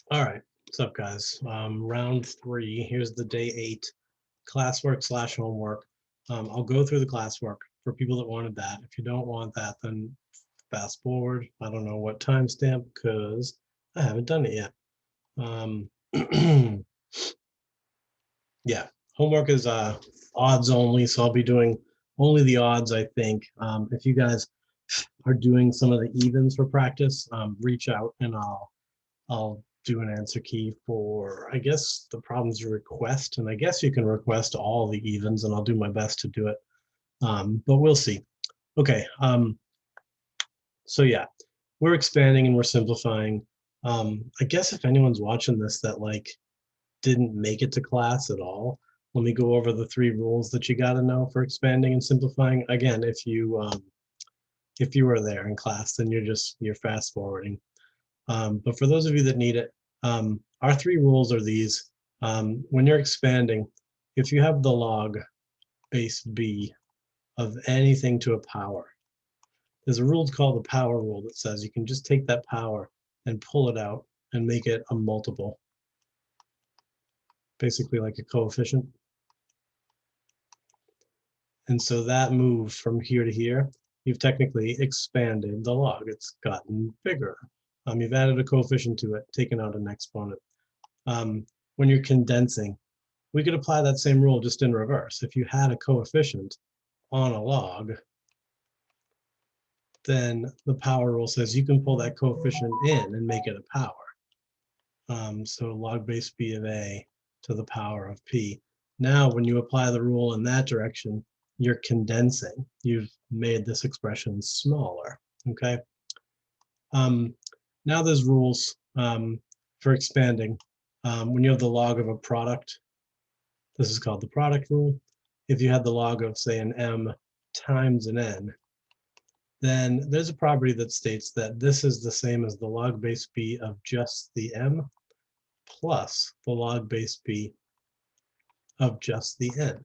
All right, what's up, guys? Round 3. Here's the day 8 classwork slash homework. I'll go through the classwork for people that wanted that. If you don't want that, then fast forward. I don't know what timestamp because I haven't done it yet. Um, yeah, homework is odds only, so I'll be doing only the odds, I think. If you guys are doing some of the evens for practice, reach out and I'll do an answer key for, I guess, the problems you request. And I guess you can request all the evens and I'll do my best to do it. But we'll see. Okay. So yeah, we're expanding and we're simplifying. I guess if anyone's watching this that like didn't make it to class at all, let me go over the 3 rules that you got to know for expanding and simplifying. Again, if you were there in class, then you're fast forwarding. But for those of you that need it, our 3 rules are these. When you're expanding, if you have the log base b of anything to a power, there's a rule called the power rule that says you can just take that power and pull it out and make it a multiple, basically like a coefficient. And so that move from here to here, you've technically expanded the log. It's gotten bigger. You've added a coefficient to it, taken out an exponent. When you're condensing, we could apply that same rule just in reverse. If you had a coefficient on a log, then the power rule says you can pull that coefficient in and make it a power. So log base b of a to the power of p. Now, when you apply the rule in that direction, you're condensing. You've made this expression smaller, okay? Now there's rules for expanding. When you have the log of a product, this is called the product rule. If you had the log of, say, an m times an n, then there's a property that states that this is the same as the log base b of just the m plus the log base b of just the n.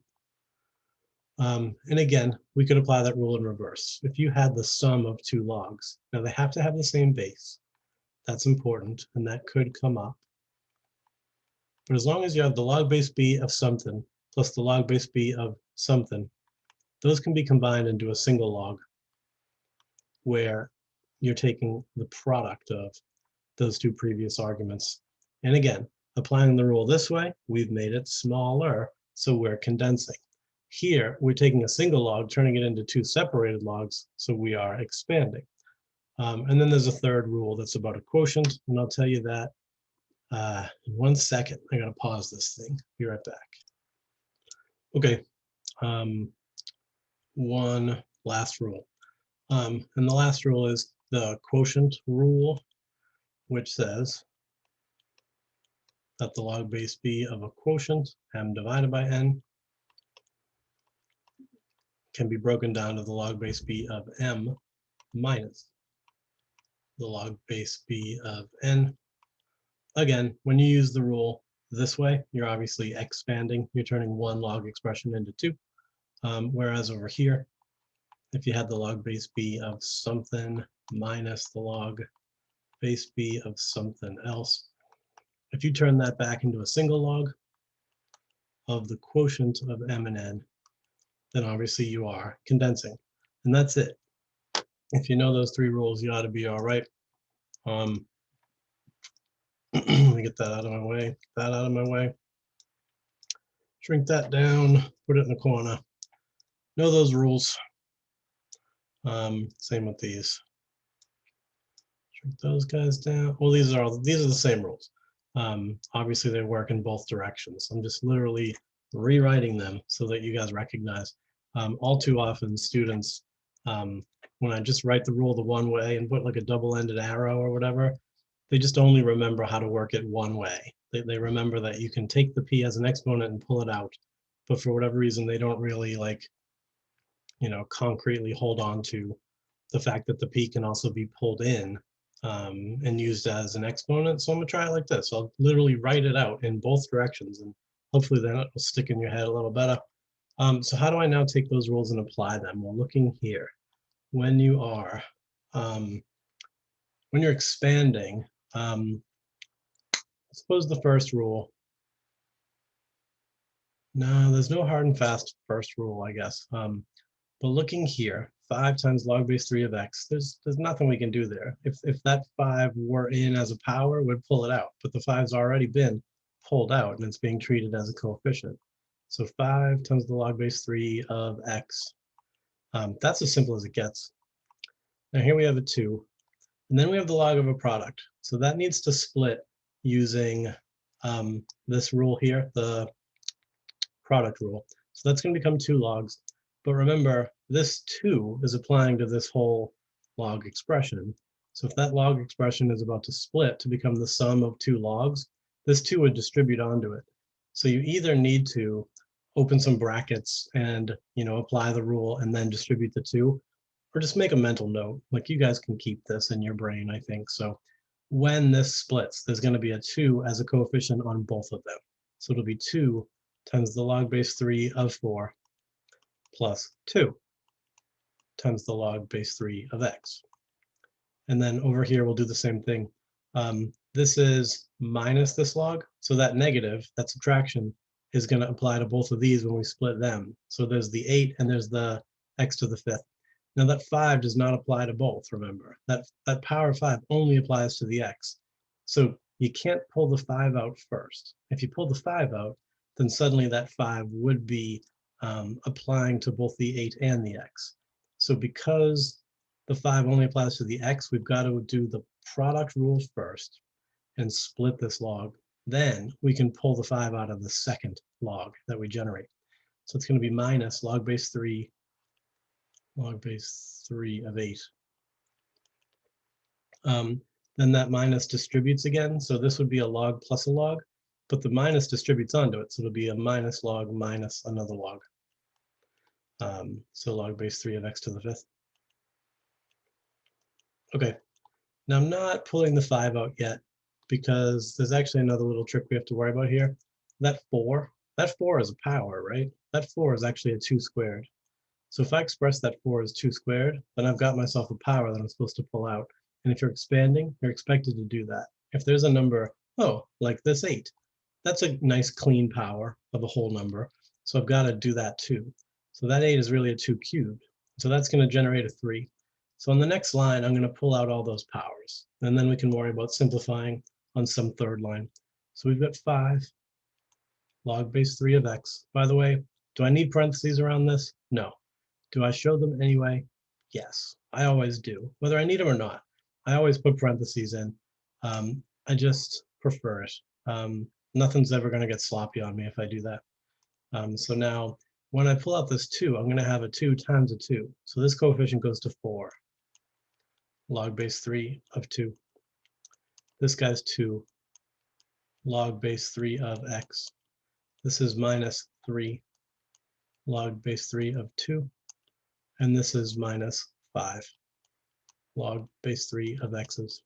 And again, we could apply that rule in reverse. If you had the sum of 2 logs, now they have to have the same base. That's important, and that could come up. But as long as you have the log base b of something plus the log base b of something, those can be combined into a single log where you're taking the product of those 2 previous arguments. And again, applying the rule this way, we've made it smaller, so we're condensing. Here, we're taking a single log, turning it into 2 separated logs, so we are expanding. And then there's a third rule that's about a quotient, and I'll tell you that in 1 second. I gotta pause this thing. Be right back. Okay, one last rule. And the last rule is the quotient rule, which says that the log base b of a quotient, m divided by n, can be broken down to the log base b of m minus the log base b of n. Again, when you use the rule this way, you're obviously expanding. You're turning 1 log expression into 2. Whereas over here, if you had the log base b of something minus the log base b of something else, if you turn that back into a single log of the quotient of m and n, then obviously you are condensing. And that's it. If you know those 3 rules, you ought to be all right. Let me get that out of my way. Get that out of my way. Shrink that down, put it in the corner. Know those rules. Same with these. Shrink those guys down. Well, these are the same rules. Obviously, they work in both directions. I'm just literally rewriting them so that you guys recognize. All too often, students, when I just write the rule the one way and put like a double-ended arrow or whatever, they just only remember how to work it one way. They remember that you can take the p as an exponent and pull it out, but for whatever reason, they don't really like, concretely hold on to the fact that the p can also be pulled in and used as an exponent. So I'm gonna try it like this. I'll literally write it out in both directions, and hopefully then it will stick in your head a little better. So how do I now take those rules and apply them? Well, looking here, when you're expanding, suppose the first rule. No, there's no hard and fast first rule, I guess. But looking here, 5 times log base 3 of x, there's nothing we can do there. If that 5 were in as a power, we'd pull it out. But the 5's already been pulled out, and it's being treated as a coefficient. So 5 times the log base 3 of x. That's as simple as it gets. Now here we have a 2. And then we have the log of a product. So that needs to split using this rule here, the product rule. So that's going to become 2 logs. But remember, this 2 is applying to this whole log expression. So if that log expression is about to split to become the sum of 2 logs, this 2 would distribute onto it. So you either need to open some brackets and apply the rule and then distribute the 2, or just make a mental note. Like, you guys can keep this in your brain, I think. So when this splits, there's going to be a 2 as a coefficient on both of them. So it'll be 2 times the log base 3 of 4 plus 2 times the log base 3 of x. And then over here, we'll do the same thing. This is minus this log. So that negative, that subtraction, is going to apply to both of these when we split them. So there's the 8 and there's the x to the 5th. Now that 5 does not apply to both, remember. That power of 5 only applies to the x. So you can't pull the 5 out first. If you pull the 5 out, then suddenly that 5 would be applying to both the 8 and the x. So because the 5 only applies to the x, we've got to do the product rule first and split this log. Then we can pull the 5 out of the second log that we generate. So it's going to be minus log base 3 of 8. Then that minus distributes again. So this would be a log plus a log, but the minus distributes onto it. So it'll be a minus log minus another log. So log base 3 of x to the 5th. Okay, now I'm not pulling the 5 out yet because there's actually another little trick we have to worry about here. That 4 is a power, right? That 4 is actually a 2 squared. So if I express that 4 as 2 squared, then I've got myself a power that I'm supposed to pull out. And if you're expanding, you're expected to do that. If there's a number, like this 8, that's a nice clean power of a whole number. So I've got to do that too. So that 8 is really a 2 cubed. So that's going to generate a 3. So on the next line, I'm going to pull out all those powers. And then we can worry about simplifying on some third line. So we've got 5 log base 3 of x. By the way, do I need parentheses around this? No. Do I show them anyway? Yes, I always do. Whether I need them or not, I always put parentheses in. I just prefer it. Nothing's ever going to get sloppy on me if I do that. So now, when I pull out this 2, I'm going to have a 2 times a 2. So this coefficient goes to 4. Log base 3 of 2. This guy's 2. Log base 3 of x. This is minus 3. Log base 3 of 2. And this is minus 5. Log base 3 of x's.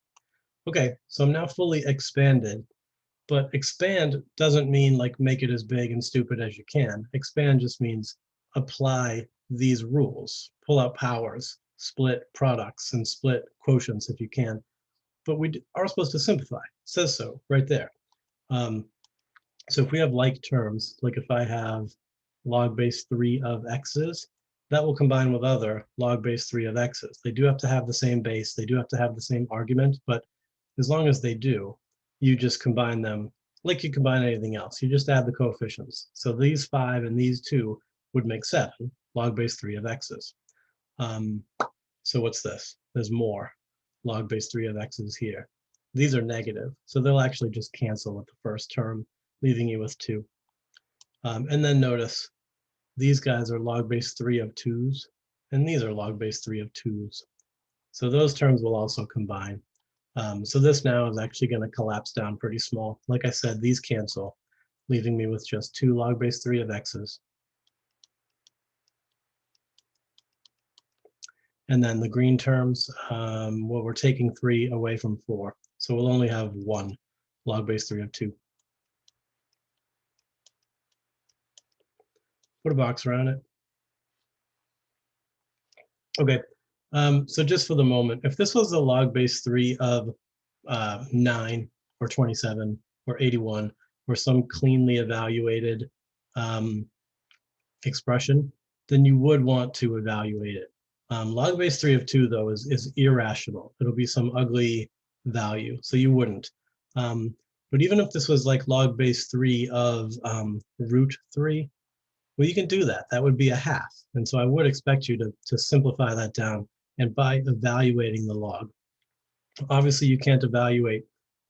Okay, so I'm now fully expanded. But expand doesn't mean like make it as big and stupid as you can. Expand just means apply these rules, pull out powers, split products, and split quotients if you can. But we are supposed to simplify. It says so right there. So if we have like terms, like if I have log base 3 of x's, that will combine with other log base 3 of x's. They do have to have the same base. They do have to have the same argument. But as long as they do, you just combine them like you combine anything else. You just add the coefficients. So these 5 and these 2 would make 7, log base 3 of x's. So what's this? There's more log base 3 of x's here. These are negative, so they'll actually just cancel with the first term, leaving you with 2. And then notice, these guys are log base 3 of 2's, and these are log base 3 of 2's. So those terms will also combine. So this now is actually going to collapse down pretty small. Like I said, these cancel, leaving me with just 2 log base 3 of x's. And then the green terms, well, we're taking 3 away from 4. So we'll only have 1 log base 3 of 2. Put a box around it. Okay, so just for the moment, if this was the log base 3 of 9 or 27, or 81 or some cleanly evaluated expression, then you would want to evaluate it. Log base 3 of 2, though, is irrational. It'll be some ugly value, so you wouldn't. But even if this was like log base 3 of root 3, well, you can do that. That would be a half. And so I would expect you to simplify that down, and by evaluating the log. Obviously, you can't evaluate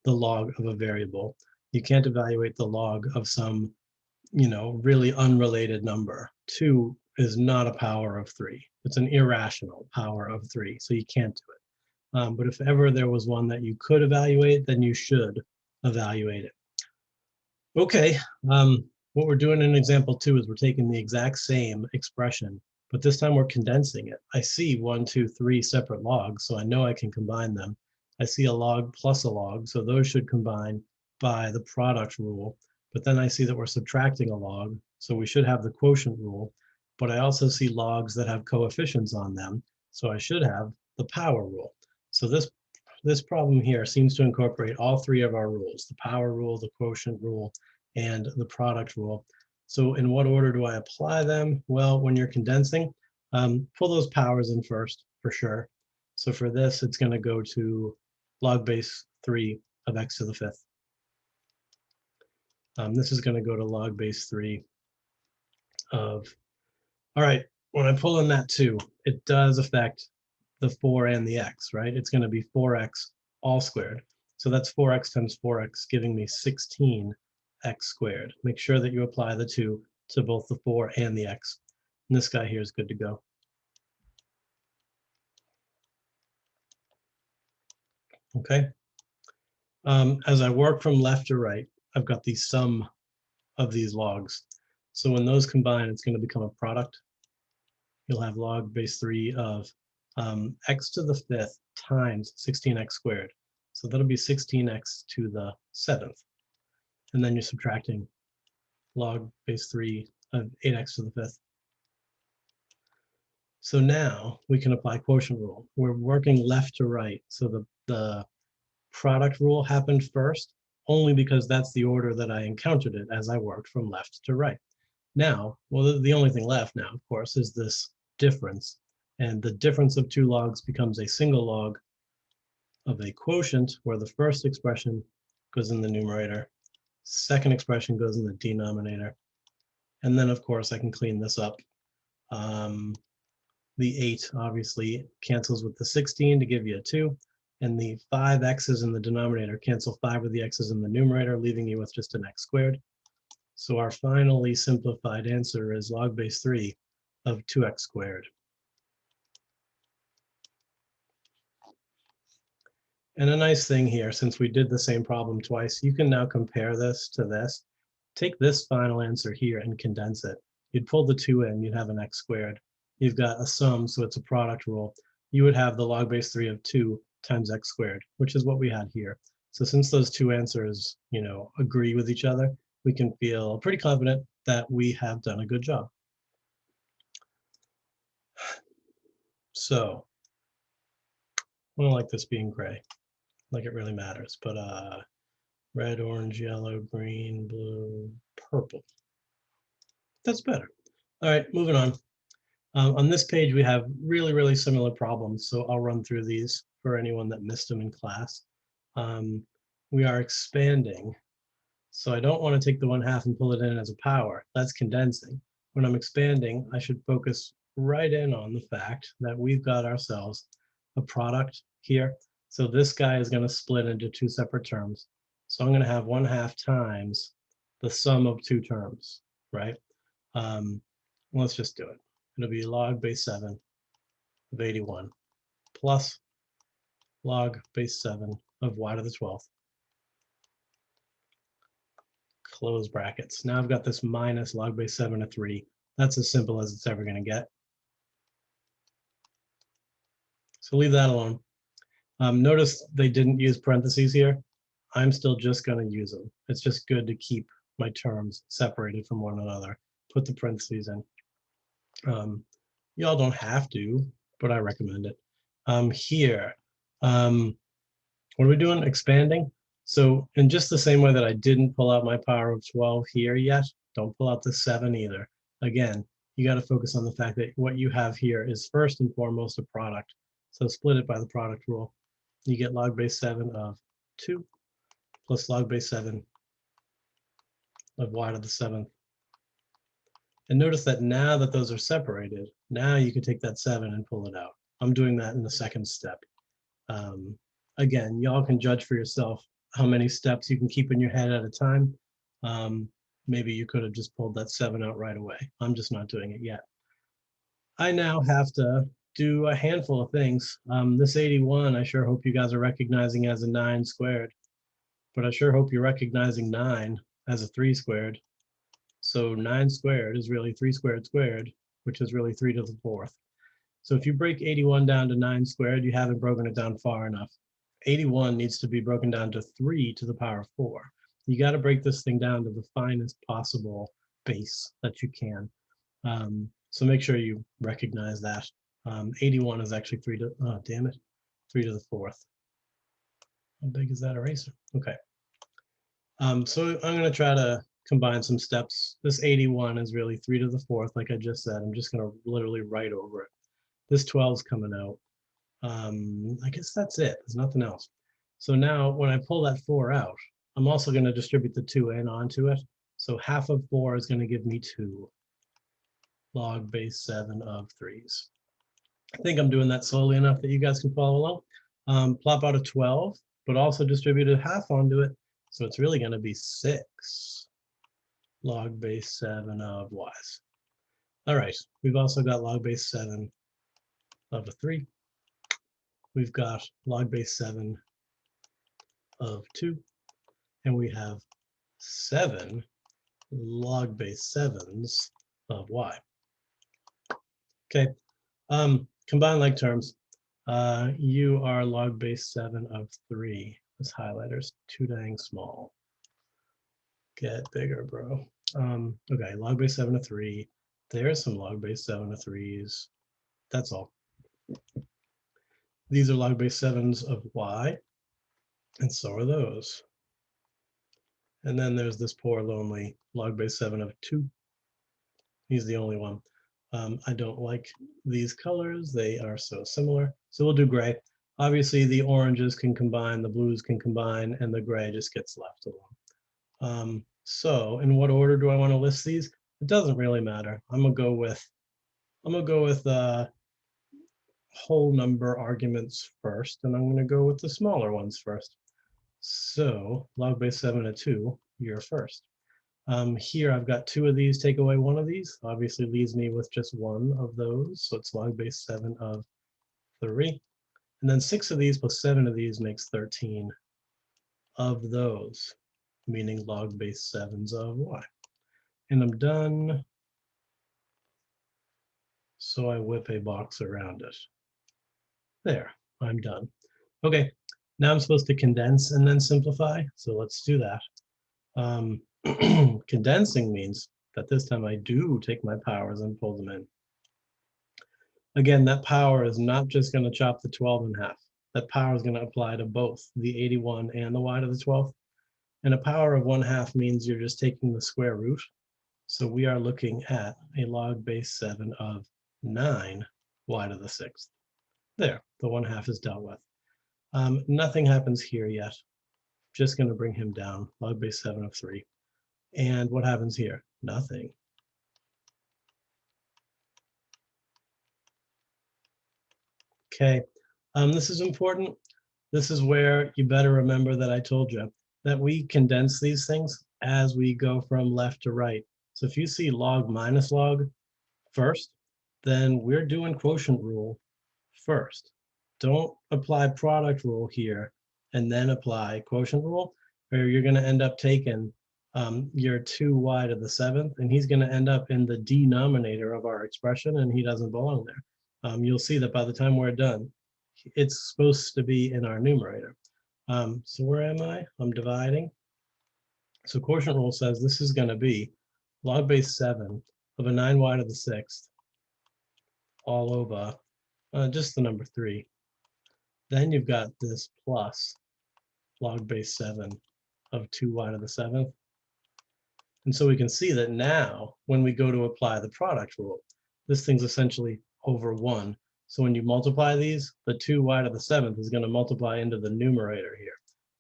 the log of a variable. You can't evaluate the log of some, really unrelated number. 2 is not a power of 3. It's an irrational power of 3, so you can't do it. But if ever there was one that you could evaluate, then you should evaluate it. Okay, what we're doing in example 2 is we're taking the exact same expression, but this time we're condensing it. I see 1, 2, 3 separate logs, so I know I can combine them. I see a log plus a log, so those should combine by the product rule. But then I see that we're subtracting a log, so we should have the quotient rule. But I also see logs that have coefficients on them, so I should have the power rule. So this problem here seems to incorporate all 3 of our rules: the power rule, the quotient rule, and the product rule. So in what order do I apply them? Well, when you're condensing, pull those powers in first, for sure. So for this, it's going to go to log base 3 of x to the 5th. This is going to go to log base 3 of, all right, when I pull in that 2, it does affect the 4 and the x, right? It's going to be 4x all squared. So that's 4x times 4x, giving me 16x squared. Make sure that you apply the 2 to both the 4 and the x. And this guy here is good to go. Okay. As I work from left to right, I've got the sum of these logs. So when those combine, it's going to become a product. You'll have log base 3 of x to the 5th times 16x squared. So that'll be 16x to the 7th. And then you're subtracting log base 3 of 8x to the 5th. So now we can apply quotient rule. We're working left to right. So the product rule happened first, only because that's the order that I encountered it as I worked from left to right. Now, well, the only thing left now, of course, is this difference. And the difference of 2 logs becomes a single log of a quotient, where the first expression goes in the numerator, second expression goes in the denominator. And then, of course, I can clean this up. The 8 obviously cancels with the 16 to give you a 2. And the 5 x's in the denominator cancel 5 of the x's in the numerator, leaving you with just an x squared. So our finally simplified answer is log base 3 of 2x squared. And a nice thing here, since we did the same problem twice, you can now compare this to this. Take this final answer here and condense it. You'd pull the 2 in, you'd have an x squared. You've got a sum, so it's a product rule. You would have the log base 3 of 2 times x squared, which is what we had here. So since those 2 answers, agree with each other, we can feel pretty confident that we have done a good job. So I don't like this being gray, like it really matters, but red, orange, yellow, green, blue, purple. That's better. All right, moving on. On this page, we have really, really similar problems, so I'll run through these for anyone that missed them in class. We are expanding, so I don't want to take the 1/2 and pull it in as a power. That's condensing. When I'm expanding, I should focus right in on the fact that we've got ourselves a product here. So this guy is going to split into 2 separate terms. So I'm going to have 1/2 times the sum of 2 terms, right? Let's just do it. It'll be log base 7 of 81 plus log base 7 of y to the 12th. Close brackets. Now I've got this minus log base 7 of 3. That's as simple as it's ever going to get. So leave that alone. Notice they didn't use parentheses here. I'm still just going to use them. It's just good to keep my terms separated from one another. Put the parentheses in. Y'all don't have to, but I recommend it. Here, what are we doing? Expanding. So in just the same way that I didn't pull out my power of 12 here yet, don't pull out the 7 either. Again, you got to focus on the fact that what you have here is first and foremost a product. So split it by the product rule. You get log base 7 of 2 plus log base 7 of y to the 7th. And notice that now that those are separated, now you can take that 7 and pull it out. I'm doing that in the second step. Again, y'all can judge for yourself how many steps you can keep in your head at a time. Maybe you could have just pulled that 7 out right away. I'm just not doing it yet. I now have to do a handful of things. This 81, I sure hope you guys are recognizing as a 9 squared, but I sure hope you're recognizing 9 as a 3 squared. So 9 squared is really 3 squared squared, which is really 3 to the 4th. So if you break 81 down to 9 squared, you haven't broken it down far enough. 81 needs to be broken down to 3 to the power of 4. You got to break this thing down to the finest possible base that you can. So make sure you recognize that. 81 is actually 3 to, oh, damn it, 3 to the 4th. How big is that eraser? Okay. So I'm going to try to combine some steps. This 81 is really 3 to the 4th, like I just said. I'm just going to literally write over it. This 12 is coming out. I guess that's it. There's nothing else. So now when I pull that 4 out, I'm also going to distribute the 2 in onto it. So half of 4 is going to give me 2 log base 7 of 3s. I think I'm doing that slowly enough that you guys can follow along. Plop out a 12, but also distribute a half onto it. So it's really going to be 6 log base 7 of y's. All right, we've also got log base 7 of a 3. We've got log base 7 of 2, and we have 7 log base 7s of y. Okay, combine like terms. You are log base 7 of 3. This highlighter's too dang small. Get bigger, bro. Okay, log base 7 of 3. There's some log base 7 of 3s. That's all. These are log base 7s of y, and so are those. And then there's this poor lonely log base 7 of 2. He's the only one. I don't like these colors. They are so similar. So we'll do gray. Obviously, the oranges can combine, the blues can combine, and the gray just gets left alone. So in what order do I want to list these? It doesn't really matter. I'm gonna go with whole number arguments first, and I'm gonna go with the smaller ones first. So log base 7 of 2, you're first. Here I've got 2 of these, take away 1 of these, obviously leaves me with just 1 of those. So it's log base 7 of 3. And then 6 of these plus 7 of these makes 13 of those, meaning log base 7s of y. And I'm done. So I whip a box around it. There, I'm done. Okay, now I'm supposed to condense and then simplify. So let's do that. Condensing means that this time I do take my powers and pull them in. Again, that power is not just going to chop the 12 in half. That power is going to apply to both the 81 and the y to the 12th. And a power of 1/2 means you're just taking the square root. So we are looking at a log base 7 of 9 y to the 6th. There, the 1/2 is dealt with. Nothing happens here yet. Just going to bring him down, log base 7 of 3. And what happens here? Nothing. Okay, this is important. This is where you better remember that I told you that we condense these things as we go from left to right. So if you see log minus log first, then we're doing quotient rule first. Don't apply product rule here and then apply quotient rule, or you're going to end up taking your 2y to the 7th, and he's going to end up in the denominator of our expression, and he doesn't belong there. You'll see that by the time we're done, it's supposed to be in our numerator. So where am I? I'm dividing. So quotient rule says this is going to be log base 7 of a 9y to the 6th all over just the number 3. Then you've got this plus log base 7 of 2y to the 7th. And so we can see that now, when we go to apply the product rule, this thing's essentially over 1. So when you multiply these, the 2y to the 7th is going to multiply into the numerator here.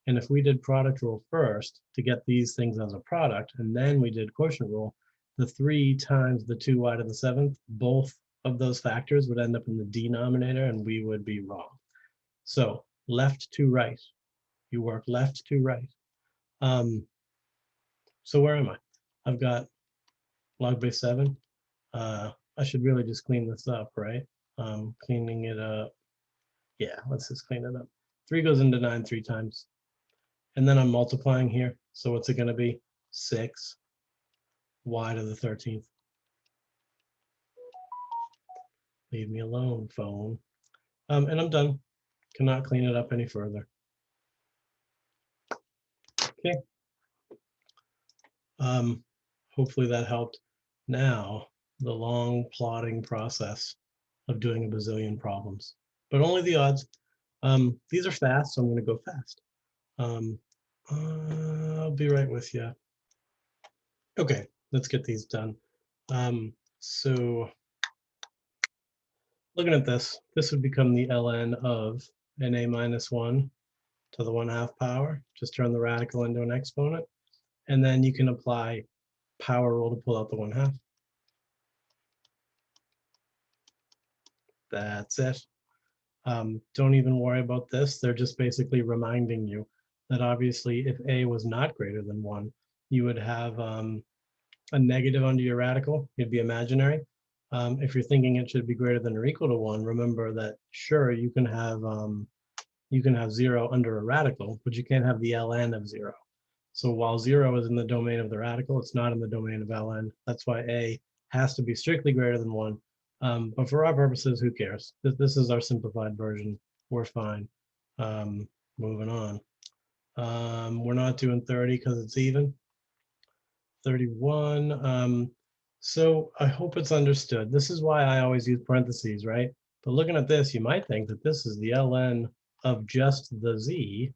And if we did product rule first to get these things as a product, and then we did quotient rule, the 3 times the 2y to the 7th, both of those factors would end up in the denominator, and we would be wrong. So left to right. You work left to right. So where am I? I've got log base 7. I should really just clean this up, right? Cleaning it up. Yeah, let's just clean it up. 3 goes into 9 3 times. And then I'm multiplying here. So what's it going to be? 6 y to the 13th. Leave me alone, phone. And I'm done. Cannot clean it up any further. Okay. Hopefully that helped. Now, the long plotting process of doing a bazillion problems, but only the odds. These are fast, so I'm going to go fast. I'll be right with you. Okay, let's get these done. So looking at this, this would become the ln of na minus 1 to the 1/2 power. Just turn the radical into an exponent. And then you can apply power rule to pull out the 1/2. That's it. Don't even worry about this. They're just basically reminding you that obviously if a was not greater than 1, you would have a negative under your radical. It'd be imaginary. If you're thinking it should be greater than or equal to 1, remember that sure, you can have 0 under a radical, but you can't have the ln of 0. So while 0 is in the domain of the radical, it's not in the domain of ln. That's why a has to be strictly greater than 1. But for our purposes, who cares? This is our simplified version. We're fine. Moving on. We're not doing 30 because it's even. 31. So I hope it's understood. This is why I always use parentheses, right? But looking at this, you might think that this is the ln of just the z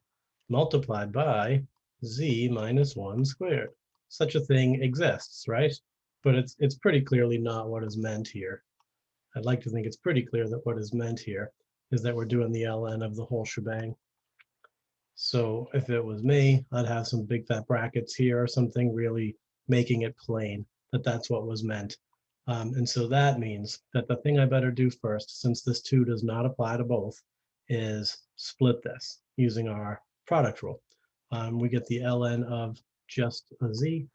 multiplied by z minus 1 squared. Such a thing exists, right? But it's pretty clearly not what is meant here. I'd like to think it's pretty clear that what is meant here is that we're doing the ln of the whole shebang. So if it was me, I'd have some big fat brackets here or something really making it plain that that's what was meant. And so that means that the thing I better do first, since this 2 does not apply to both, is split this using our product rule. We get the ln of just a z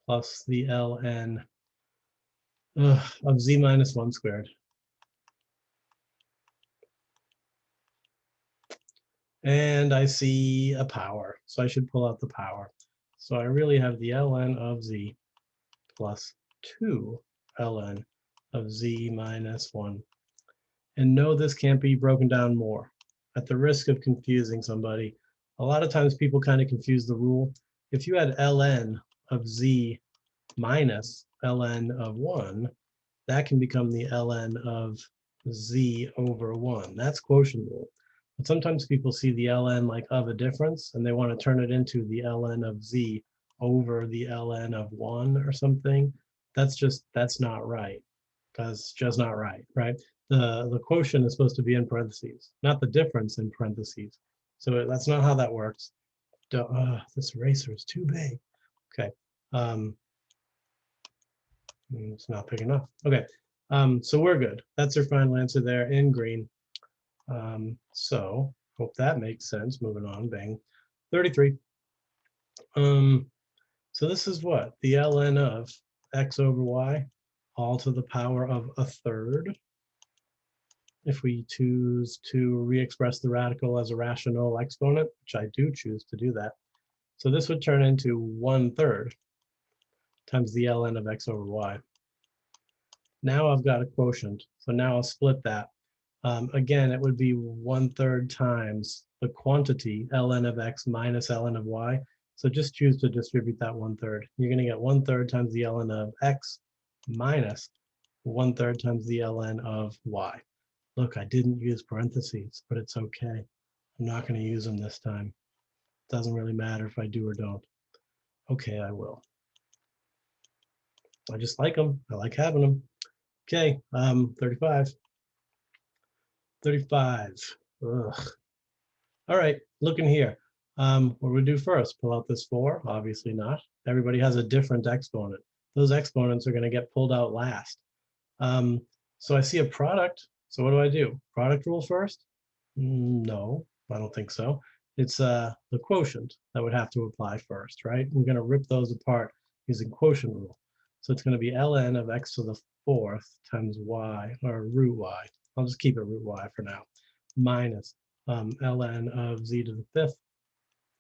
plus the ln of z minus 1 squared. And I see a power, so I should pull out the power. So I really have the ln of z plus 2 ln of z minus 1. And no, this can't be broken down more. At the risk of confusing somebody, a lot of times people kind of confuse the rule. If you had ln of z minus ln of 1, that can become the ln of z over 1. That's quotient rule. But sometimes people see the ln like of a difference, and they want to turn it into the ln of z over the ln of 1 or something. That's not right. That's just not right, right? The quotient is supposed to be in parentheses, not the difference in parentheses. So that's not how that works. This eraser is too big. Okay. It's not big enough. Okay. So we're good. That's our final answer there in green. So hope that makes sense. Moving on, bang. 33. So this is what? The ln of x over y, all to the power of a third. If we choose to re-express the radical as a rational exponent, which I do choose to do that. So this would turn into 1/3 times the ln of x over y. Now I've got a quotient, so now I'll split that. Again, it would be 1/3 times the quantity ln of x minus ln of y. So just choose to distribute that 1/3. You're going to get 1/3 times the ln of x minus 1/3 times the ln of y. Look, I didn't use parentheses, but it's okay. I'm not going to use them this time. Doesn't really matter if I do or don't. Okay, I will. I just like them. I like having them. Okay, 35. 35. Ugh. All right, looking here. What do we do first? Pull out this 4? Obviously not. Everybody has a different exponent. Those exponents are going to get pulled out last. So I see a product. So what do? Product rule first? No, I don't think so. It's the quotient that would have to apply first, right? We're going to rip those apart using quotient rule. So it's going to be ln of x to the 4th times y, or root y. I'll just keep it root y for now, minus ln of z to the 5th.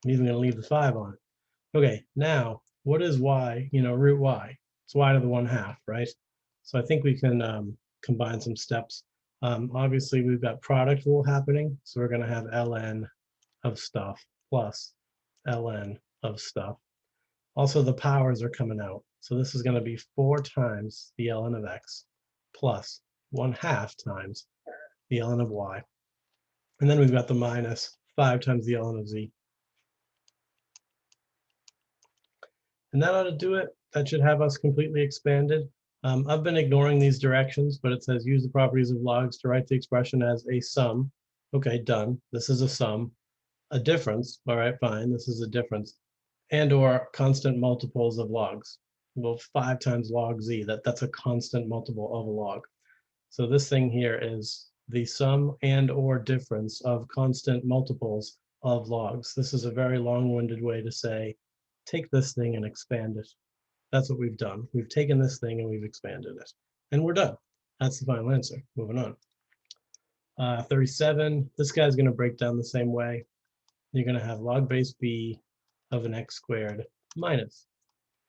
I'm even going to leave the 5 on it. Okay, now what is y? Root y. It's y to the 1/2, right? So I think we can combine some steps. Obviously, we've got product rule happening, so we're going to have ln of stuff plus ln of stuff. Also, the powers are coming out. So this is going to be 4 times the ln of x plus 1/2 times the ln of y. And then we've got the minus 5 times the ln of z. And that ought to do it. That should have us completely expanded. I've been ignoring these directions, but it says use the properties of logs to write the expression as a sum. Okay, done. This is a sum. A difference. All right, fine. This is a difference. And or constant multiples of logs. Well, 5 times log z. That's a constant multiple of a log. So this thing here is the sum and or difference of constant multiples of logs. This is a very long-winded way to say, take this thing and expand it. That's what we've done. We've taken this thing and we've expanded it. And we're done. That's the final answer. Moving on. 37, this guy's going to break down the same way. You're going to have log base b of an x squared minus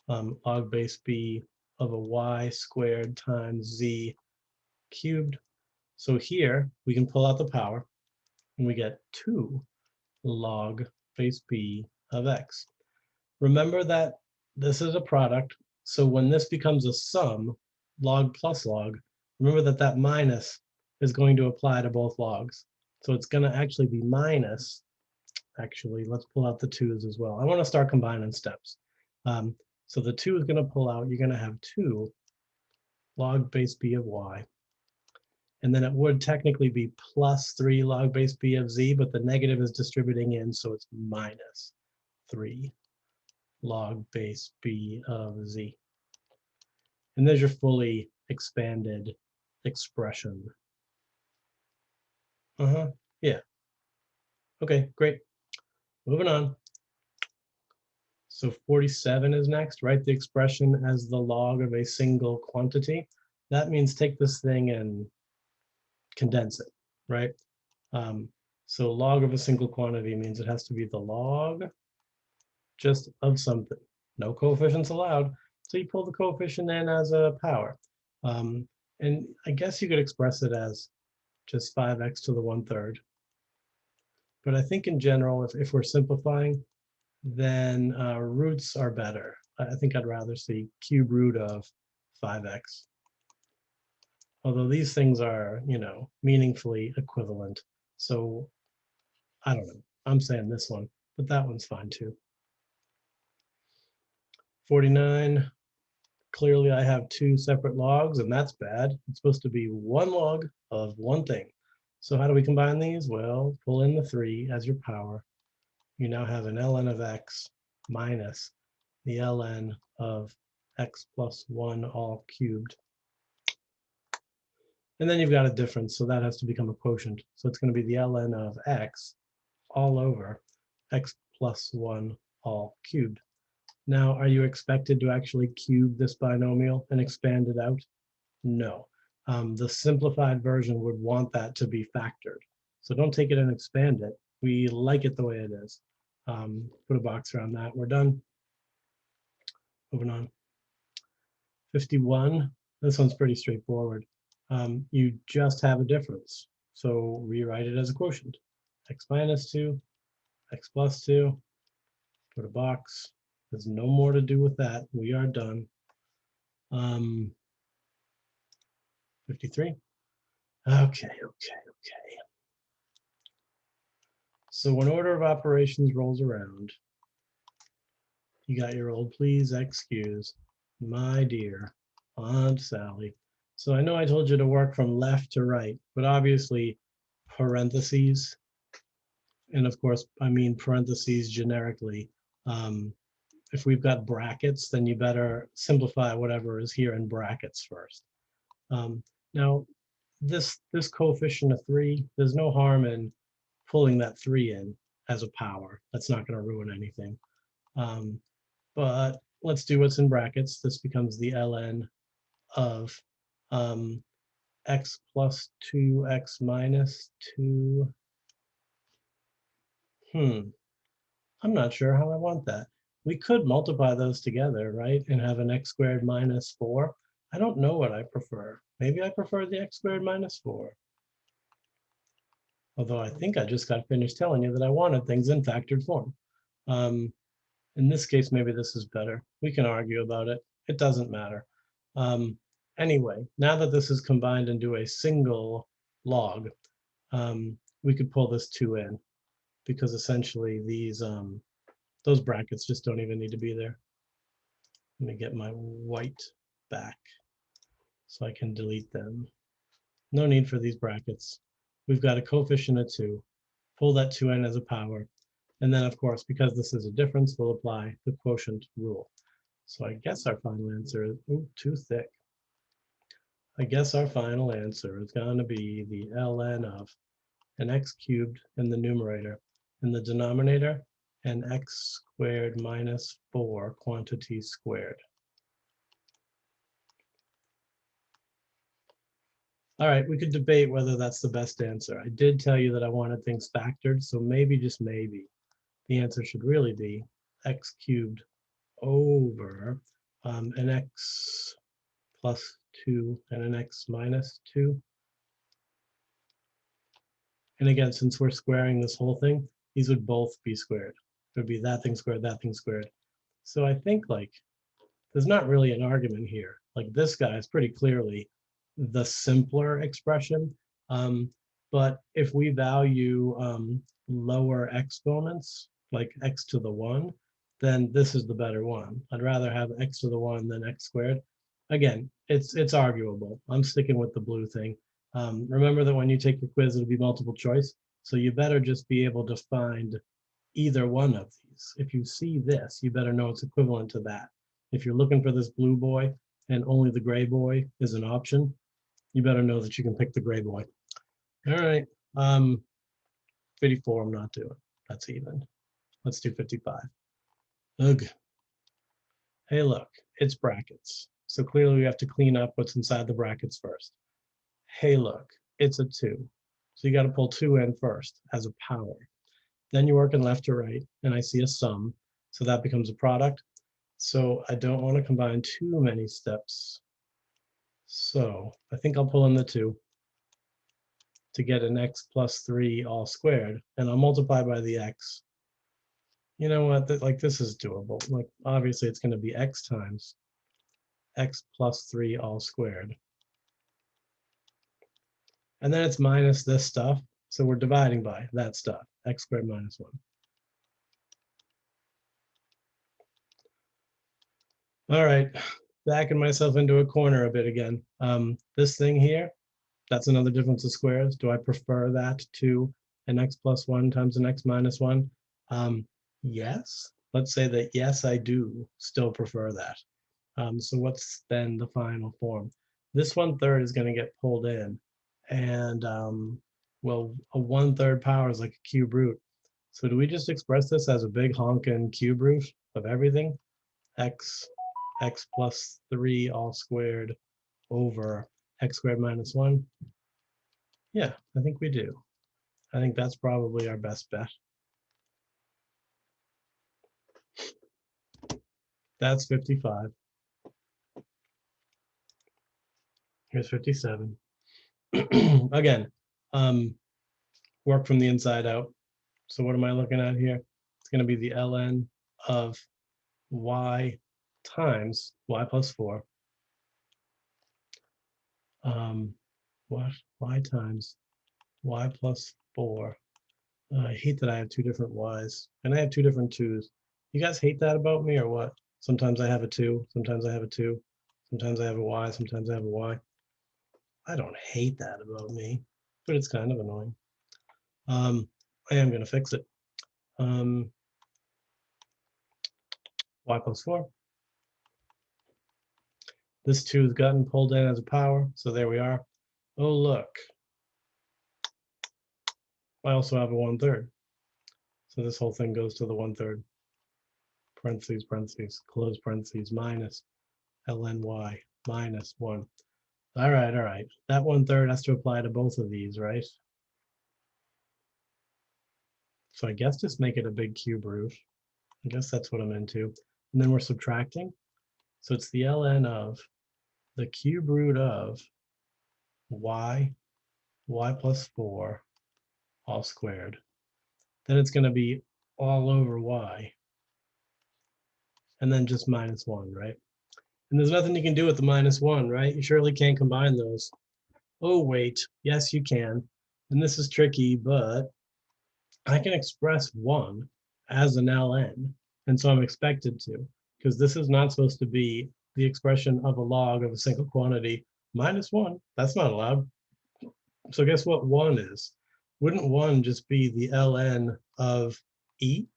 log base b of a y squared times z cubed. So here we can pull out the power and we get 2 log base b of x. Remember that this is a product, so when this becomes a sum, log plus log, remember that that minus is going to apply to both logs. So it's going to actually be minus, actually, let's pull out the 2's as well. I want to start combining steps. So the 2 is going to pull out, you're going to have 2 log base b of y. And then it would technically be plus 3 log base b of z, but the negative is distributing in, so it's minus 3 log base b of z. And there's your fully expanded expression. Yeah. Okay, great. Moving on. So 47 is next. Write the expression as the log of a single quantity. That means take this thing and condense it, right? So log of a single quantity means it has to be the log just of something. No coefficients allowed. So you pull the coefficient in as a power. And I guess you could express it as just 5x to the 1/3. But I think in general, if we're simplifying, then roots are better. I think I'd rather see cube root of 5x. Although these things are, meaningfully equivalent. So I don't know. I'm saying this one, but that one's fine too. 49. Clearly I have 2 separate logs, and that's bad. It's supposed to be 1 log of one thing. So how do we combine these? Well, pull in the 3 as your power. You now have an ln of x minus the ln of x plus 1 all cubed. And then you've got a difference, so that has to become a quotient. So it's going to be the ln of x all over x plus 1 all cubed. Now, are you expected to actually cube this binomial and expand it out? No. The simplified version would want that to be factored. So don't take it and expand it. We like it the way it is. Put a box around that. We're done. Moving on. 51. This one's pretty straightforward. You just have a difference. So rewrite it as a quotient. X minus 2, x plus 2. Put a box. There's no more to do with that. We are done. 53. Okay. So when order of operations rolls around, you got your old please excuse, my dear Aunt Sally. So I know I told you to work from left to right, but obviously parentheses, and of course I mean parentheses generically. Um, if we've got brackets, then you better simplify whatever is here in brackets first. Now, this coefficient of 3, there's no harm in pulling that 3 in as a power. That's not going to ruin anything. But let's do what's in brackets. This becomes the ln of x plus 2x minus 2. I'm not sure how I want that. We could multiply those together, right? And have an x squared minus 4. I don't know what I prefer. Maybe I prefer the x squared minus 4. Although I think I just got finished telling you that I wanted things in factored form. In this case, maybe this is better. We can argue about it. It doesn't matter. Anyway, now that this is combined into a single log, we could pull this 2 in, because essentially these those brackets just don't even need to be there. Let me get my white back so I can delete them. No need for these brackets. We've got a coefficient of 2. Pull that 2 in as a power. And then, of course, because this is a difference, we'll apply the quotient rule. So I guess our final answer is, ooh, too thick. I guess our final answer is going to be the ln of an x cubed in the numerator. In the denominator, an x squared minus 4 quantity squared. All right, we could debate whether that's the best answer. I did tell you that I wanted things factored, so maybe, just maybe, the answer should really be x cubed over an x plus 2 and an x minus 2. And again, since we're squaring this whole thing, these would both be squared. It would be that thing squared, that thing squared. So I think, like, there's not really an argument here. Like, this guy is pretty clearly the simpler expression. But if we value lower exponents, like x to the 1, then this is the better one. I'd rather have x to the 1 than x squared. Again, it's arguable. I'm sticking with the blue thing. Remember that when you take your quiz, it'll be multiple choice. So you better just be able to find either one of these. If you see this, you better know it's equivalent to that. If you're looking for this blue boy and only the gray boy is an option, you better know that you can pick the gray boy. All right. 54, I'm not doing. That's even. Let's do 55. Ugh. Hey, look, it's brackets. So clearly we have to clean up what's inside the brackets first. Hey, look, it's a 2. So you got to pull 2 in first as a power. Then you're working left to right, and I see a sum. So that becomes a product. So I don't want to combine too many steps. So I think I'll pull in the 2 to get an x plus 3 all squared, and I'll multiply by the x. You know what? Like, this is doable. Like, obviously, it's going to be x times x plus 3 all squared. And then it's minus this stuff. So we're dividing by that stuff, x squared minus 1. All right, backing myself into a corner a bit again. This thing here, that's another difference of squares. Do I prefer that to an x plus 1 times an x minus 1? Yes. Let's say that yes, I do still prefer that. So what's then the final form? This 1/3 is going to get pulled in. And, well, a 1/3 power is like a cube root. So do we just express this as a big honkin' cube root of everything? X plus 3 all squared over x squared minus 1? Yeah, I think we do. I think that's probably our best bet. That's 55. Here's 57. Again, work from the inside out. So what am I looking at here? It's going to be the ln of y times y plus 4. What? Y times y plus 4 I hate that I have two different Y's and I have two different 2's. You guys hate that about me or what? Sometimes I have a 2, sometimes I have a 2, sometimes I have a Y, sometimes I have a Y. I don't hate that about me, but it's kind of annoying. I am going to fix it. Y plus 4. This 2 has gotten pulled in as a power, so there we are. Oh, look. I also have a 1/3. So this whole thing goes to the 1/3. Parentheses, parentheses, close parentheses, minus lny minus 1. All right, all right. That 1/3 has to apply to both of these, right? So I guess just make it a big cube root. I guess that's what I'm into. And then we're subtracting. So it's the ln of the cube root of y plus 4 all squared. Then it's going to be all over y. And then just minus 1, right? And there's nothing you can do with the minus 1, right? You surely can't combine those. Oh, wait. Yes, you can. And this is tricky, but I can express 1 as an ln. And so I'm expected to, because this is not supposed to be the expression of a log of a single quantity minus 1. That's not allowed. So guess what 1 is? Wouldn't 1 just be the ln of e?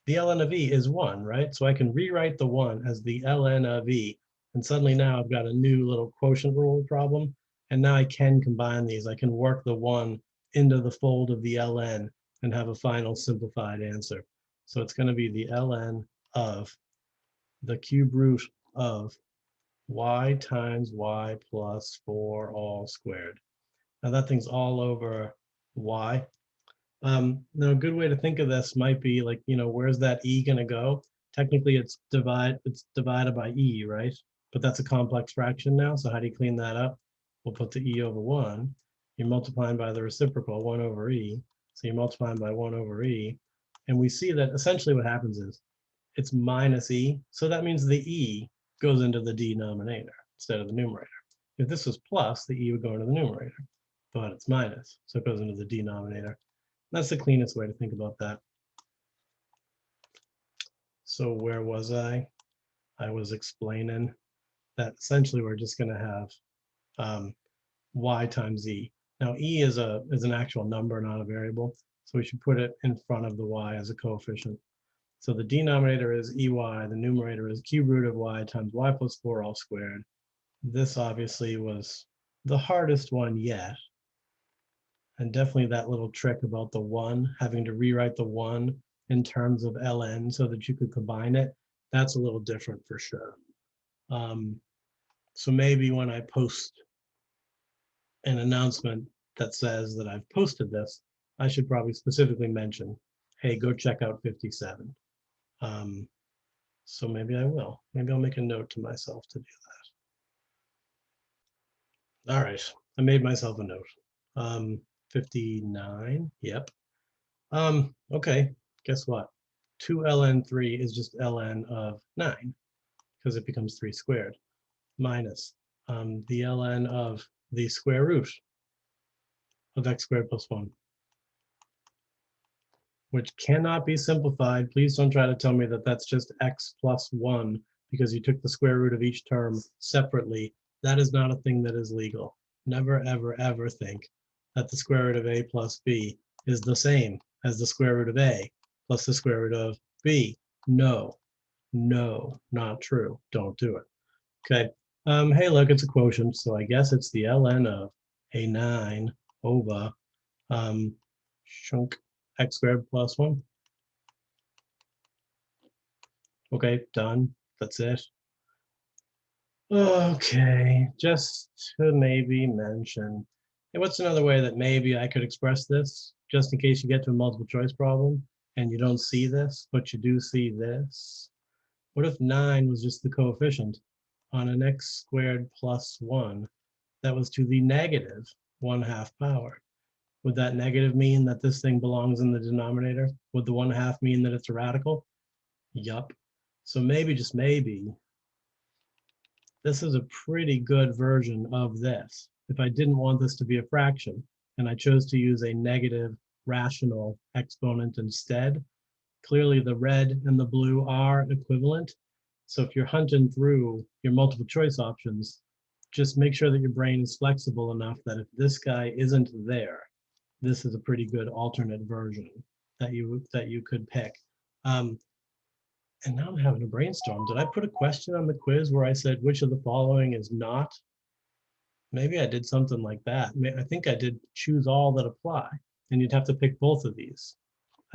The ln of e is 1, right? So I can rewrite the 1 as the ln of e. And suddenly now I've got a new little quotient rule problem. And now I can combine these. I can work the 1 into the fold of the ln and have a final simplified answer. So it's going to be the ln of the cube root of y times y plus 4 all squared. Now that thing's all over y. Now a good way to think of this might be like, where's that e going to go? Technically, it's divided by e, right? But that's a complex fraction now. So how do you clean that up? We'll put the e over 1. You're multiplying by the reciprocal, 1 over e. So you're multiplying by 1 over e. And we see that essentially what happens is it's minus e. So that means the e goes into the denominator instead of the numerator. If this was plus, the e would go into the numerator. But it's minus, so it goes into the denominator. That's the cleanest way to think about that. So where was I? I was explaining that essentially we're just going to have y times e. Now e is an actual number, not a variable, so we should put it in front of the y as a coefficient. So the denominator is ey, the numerator is cube root of y times y plus 4 all squared. This obviously was the hardest one yet. And definitely that little trick about the 1, having to rewrite the 1 in terms of ln so that you could combine it, that's a little different for sure. So maybe when I post an announcement that says that I've posted this, I should probably specifically mention, hey, go check out 57. So maybe I will. Maybe I'll make a note to myself to do that. All right, I made myself a note. 59, yep. Okay, guess what? 2 ln 3 is just ln of 9, because it becomes 3 squared, minus the ln of the square root of x squared plus 1, which cannot be simplified. Please don't try to tell me that that's just x plus 1 because you took the square root of each term separately. That is not a thing that is legal. Never, ever, ever think that the square root of a plus b is the same as the square root of a plus the square root of b. No, no, not true. Don't do it. Okay. Hey, look, it's a quotient, so I guess it's the ln of a 9 over chunk x squared plus 1. Okay, done. That's it. Okay, just to maybe mention, hey, what's another way that maybe I could express this, just in case you get to a multiple choice problem and you don't see this, but you do see this? What if 9 was just the coefficient on an x squared plus 1 that was to the negative 1/2 power? Would that negative mean that this thing belongs in the denominator? Would the 1/2 mean that it's a radical? Yup. So maybe, just maybe, this is a pretty good version of this. If I didn't want this to be a fraction and I chose to use a negative rational exponent instead. Clearly the red and the blue are equivalent. So if you're hunting through your multiple choice options, just make sure that your brain is flexible enough that if this guy isn't there, this is a pretty good alternate version that you could pick. And now I'm having a brainstorm. Did I put a question on the quiz where I said which of the following is not? Maybe I did something like that. I think I did choose all that apply, and you'd have to pick both of these.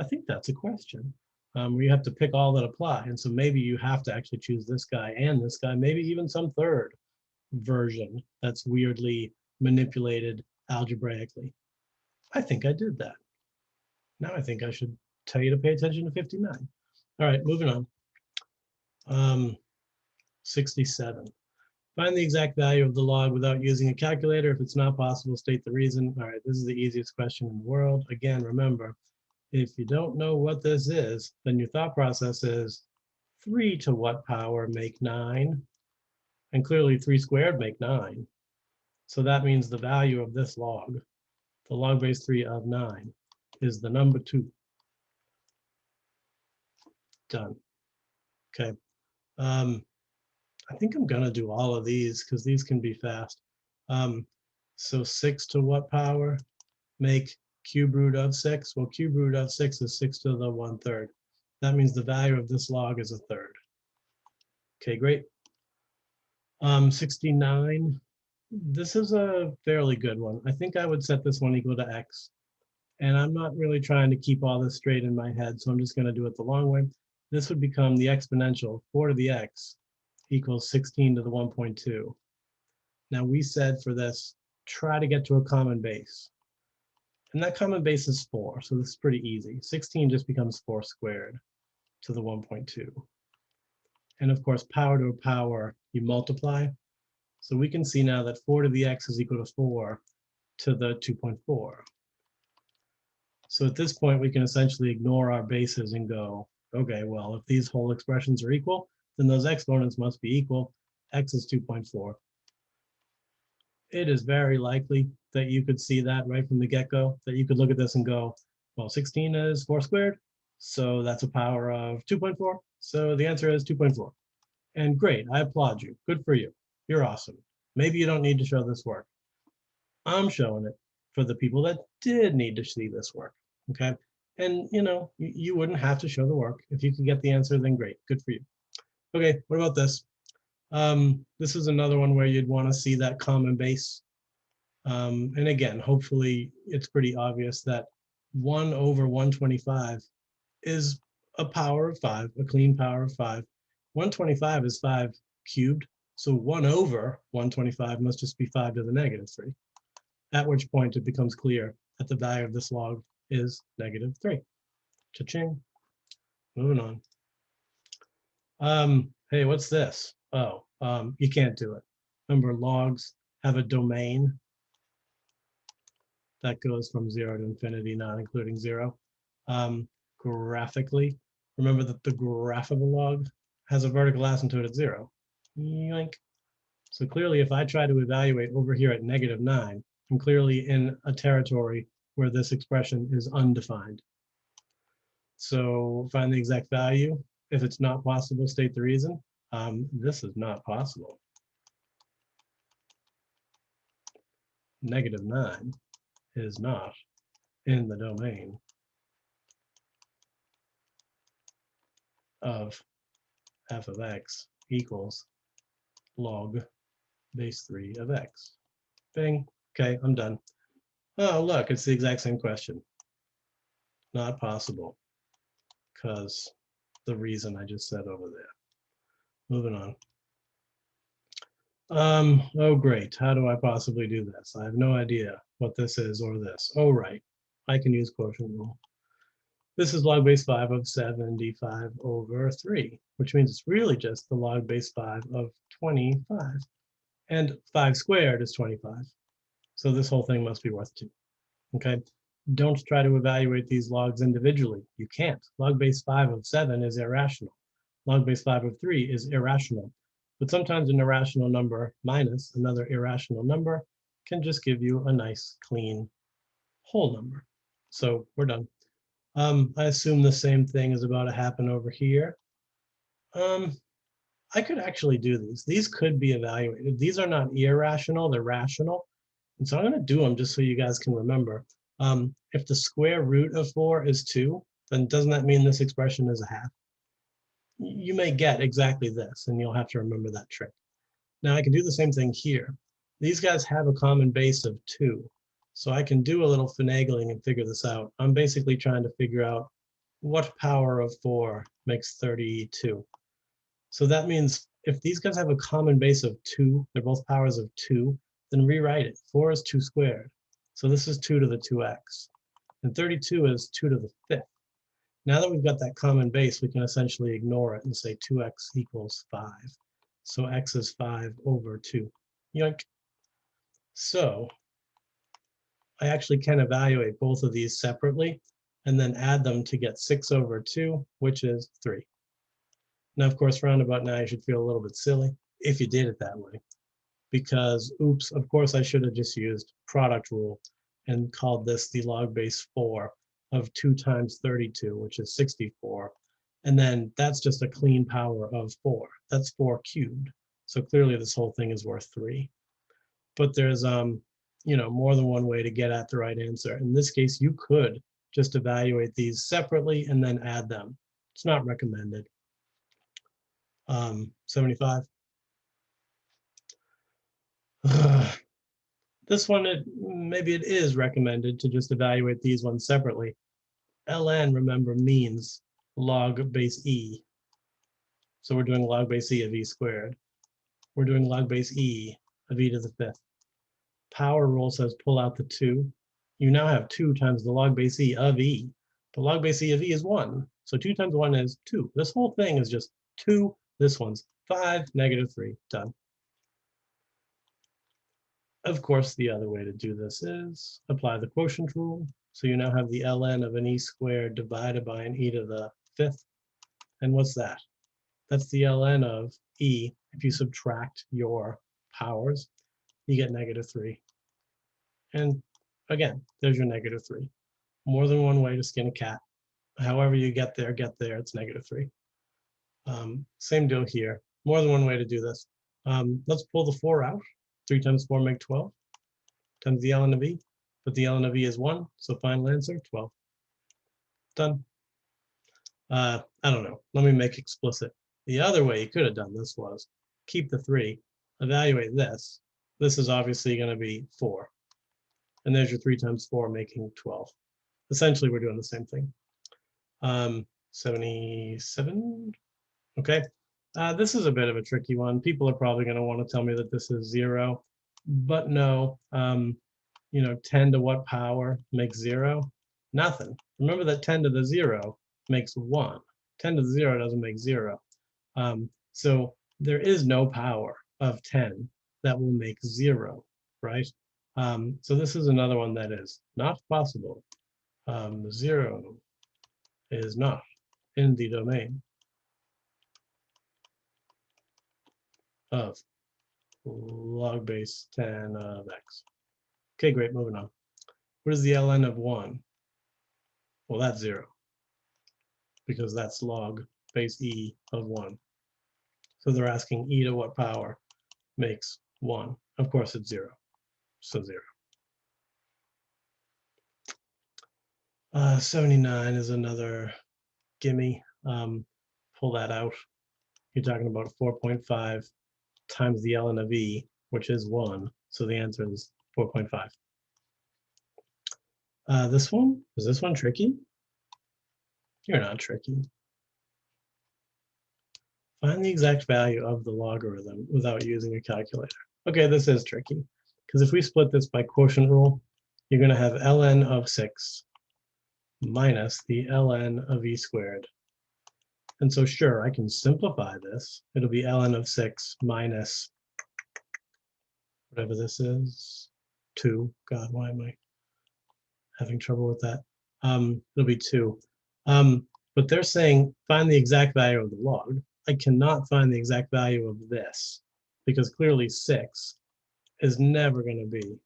I think that's a question where you have to pick all that apply. And so maybe you have to actually choose this guy and this guy, maybe even some third version that's weirdly manipulated algebraically. I think I did that. Now I think I should tell you to pay attention to 59. All right, moving on. 67. Find the exact value of the log without using a calculator. If it's not possible, state the reason. All right, this is the easiest question in the world. Again, remember, if you don't know what this is, then your thought process is 3 to what power make 9? And clearly 3 squared make 9. So that means the value of this log, the log base 3 of 9, is the number 2. Done. Okay. I think I'm going to do all of these because these can be fast. So 6 to what power make cube root of 6? Well, cube root of 6 is 6 to the 1/3. That means the value of this log is a third. Okay, great. 69. This is a fairly good one. I think I would set this one equal to x. And I'm not really trying to keep all this straight in my head, so I'm just going to do it the long way. This would become the exponential 4 to the x equals 16 to the 1.2. Now we said for this, try to get to a common base. And that common base is 4, so this is pretty easy. 16 just becomes 4 squared to the 1.2. And of course, power to a power, you multiply. So we can see now that 4 to the x is equal to 4 to the 2.4. So at this point, we can essentially ignore our bases and go, okay, well, if these whole expressions are equal, then those exponents must be equal. X is 2.4. It is very likely that you could see that right from the get-go, that you could look at this and go, well, 16 is 4 squared, so that's a power of 2.4. So the answer is 2.4. And great, I applaud you. Good for you. You're awesome. Maybe you don't need to show this work. I'm showing it for the people that did need to see this work, okay? And you wouldn't have to show the work. If you could get the answer, then great, good for you. Okay, what about this? This is another one where you'd want to see that common base. And again, hopefully it's pretty obvious that 1 over 125 is a power of 5, a clean power of 5. 125 is 5 cubed, so 1 over 125 must just be 5 to the negative 3. At which point it becomes clear that the value of this log is negative 3. Cha-ching. Moving on. Hey, what's this? Oh, you can't do it. Remember, logs have a domain that goes from 0 to infinity, not including 0. Graphically, remember that the graph of a log has a vertical asymptote at 0. Yoink. So clearly, if I try to evaluate over here at negative 9, I'm clearly in a territory where this expression is undefined. So find the exact value. If it's not possible, state the reason. This is not possible. Negative 9 is not in the domain of f of x equals log base 3 of x. Bing. Okay, I'm done. Oh, look, it's the exact same question. Not possible, because the reason I just said over there. Moving on. Oh, great. How do I possibly do this? I have no idea what this is or this. Oh, right. I can use quotient rule. This is log base 5 of 75 over 3, which means it's really just the log base 5 of 25. And 5 squared is 25. So this whole thing must be worth 2. Okay? Don't try to evaluate these logs individually. You can't. Log base 5 of 7 is irrational. Log base 5 of 3 is irrational. But sometimes an irrational number minus another irrational number can just give you a nice, clean whole number. So we're done. I assume the same thing is about to happen over here. I could actually do these. These could be evaluated. These are not irrational, they're rational. And so I'm going to do them just so you guys can remember. If the square root of 4 is 2, then doesn't that mean this expression is a half? You may get exactly this, and you'll have to remember that trick. Now I can do the same thing here. These guys have a common base of 2. So I can do a little finagling and figure this out. I'm basically trying to figure out what power of 4 makes 32. So that means if these guys have a common base of 2, they're both powers of 2, then rewrite it. 4 is 2 squared. So this is 2 to the 2x. And 32 is 2 to the 5th. Now that we've got that common base, we can essentially ignore it and say 2x equals 5. So x is 5 over 2. Yoink. So I actually can evaluate both of these separately and then add them to get 6 over 2, which is 3. Now, of course, roundabout now you should feel a little bit silly if you did it that way. Because, oops, of course I should have just used product rule and called this the log base 4 of 2 times 32, which is 64. And then that's just a clean power of 4. That's 4 cubed. So clearly this whole thing is worth 3. But there's more than one way to get at the right answer. In this case, you could just evaluate these separately and then add them. It's not recommended. 75. This one, maybe it is recommended to just evaluate these ones separately. ln, remember, means log base e. So we're doing log base e of e squared. We're doing log base e of e to the 5th. Power rule says pull out the 2. You now have 2 times the log base e of e. The log base e of e is 1. So 2 times 1 is 2. This whole thing is just 2. This one's 5, negative 3. Done. Of course, the other way to do this is apply the quotient rule. So you now have the ln of an e squared divided by an e to the 5th. And what's that? That's the ln of e. If you subtract your powers, you get negative 3. And again, there's your negative 3. More than one way to skin a cat. However you get there, it's negative 3. Same deal here. More than one way to do this. Let's pull the 4 out. 3 times 4 make 12. Times the ln of e. But the ln of e is 1, so final answer, 12. Done. I don't know. Let me make explicit. The other way you could have done this was keep the 3, evaluate this. This is obviously going to be 4. And there's your 3 times 4 making 12. Essentially, we're doing the same thing. 77. Okay. This is a bit of a tricky one. People are probably going to want to tell me that this is 0, but no. 10 to what power makes 0? Nothing. Remember that 10 to the 0 makes 1. 10 to the 0 doesn't make 0. So there is no power of 10 that will make 0, right? So this is another one that is not possible. 0 is not in the domain of log base 10 of x. Okay, great, moving on. What is the ln of 1? Well, that's 0, because that's log base e of 1. So they're asking e to what power makes 1. Of course, it's 0, so 0. 79 is another gimme. Pull that out. You're talking about 4.5 times the ln of e, which is 1. So the answer is 4.5. This one, is this one tricky? You're not tricky. Find the exact value of the logarithm without using a calculator. Okay, this is tricky, because if we split this by quotient rule, you're going to have ln of 6 minus the ln of e squared. And so sure, I can simplify this. It'll be ln of 6 minus whatever this is, 2. God, why am I having trouble with that? It'll be 2. But they're saying find the exact value of the log. I cannot find the exact value of this, because clearly 6 is never going to be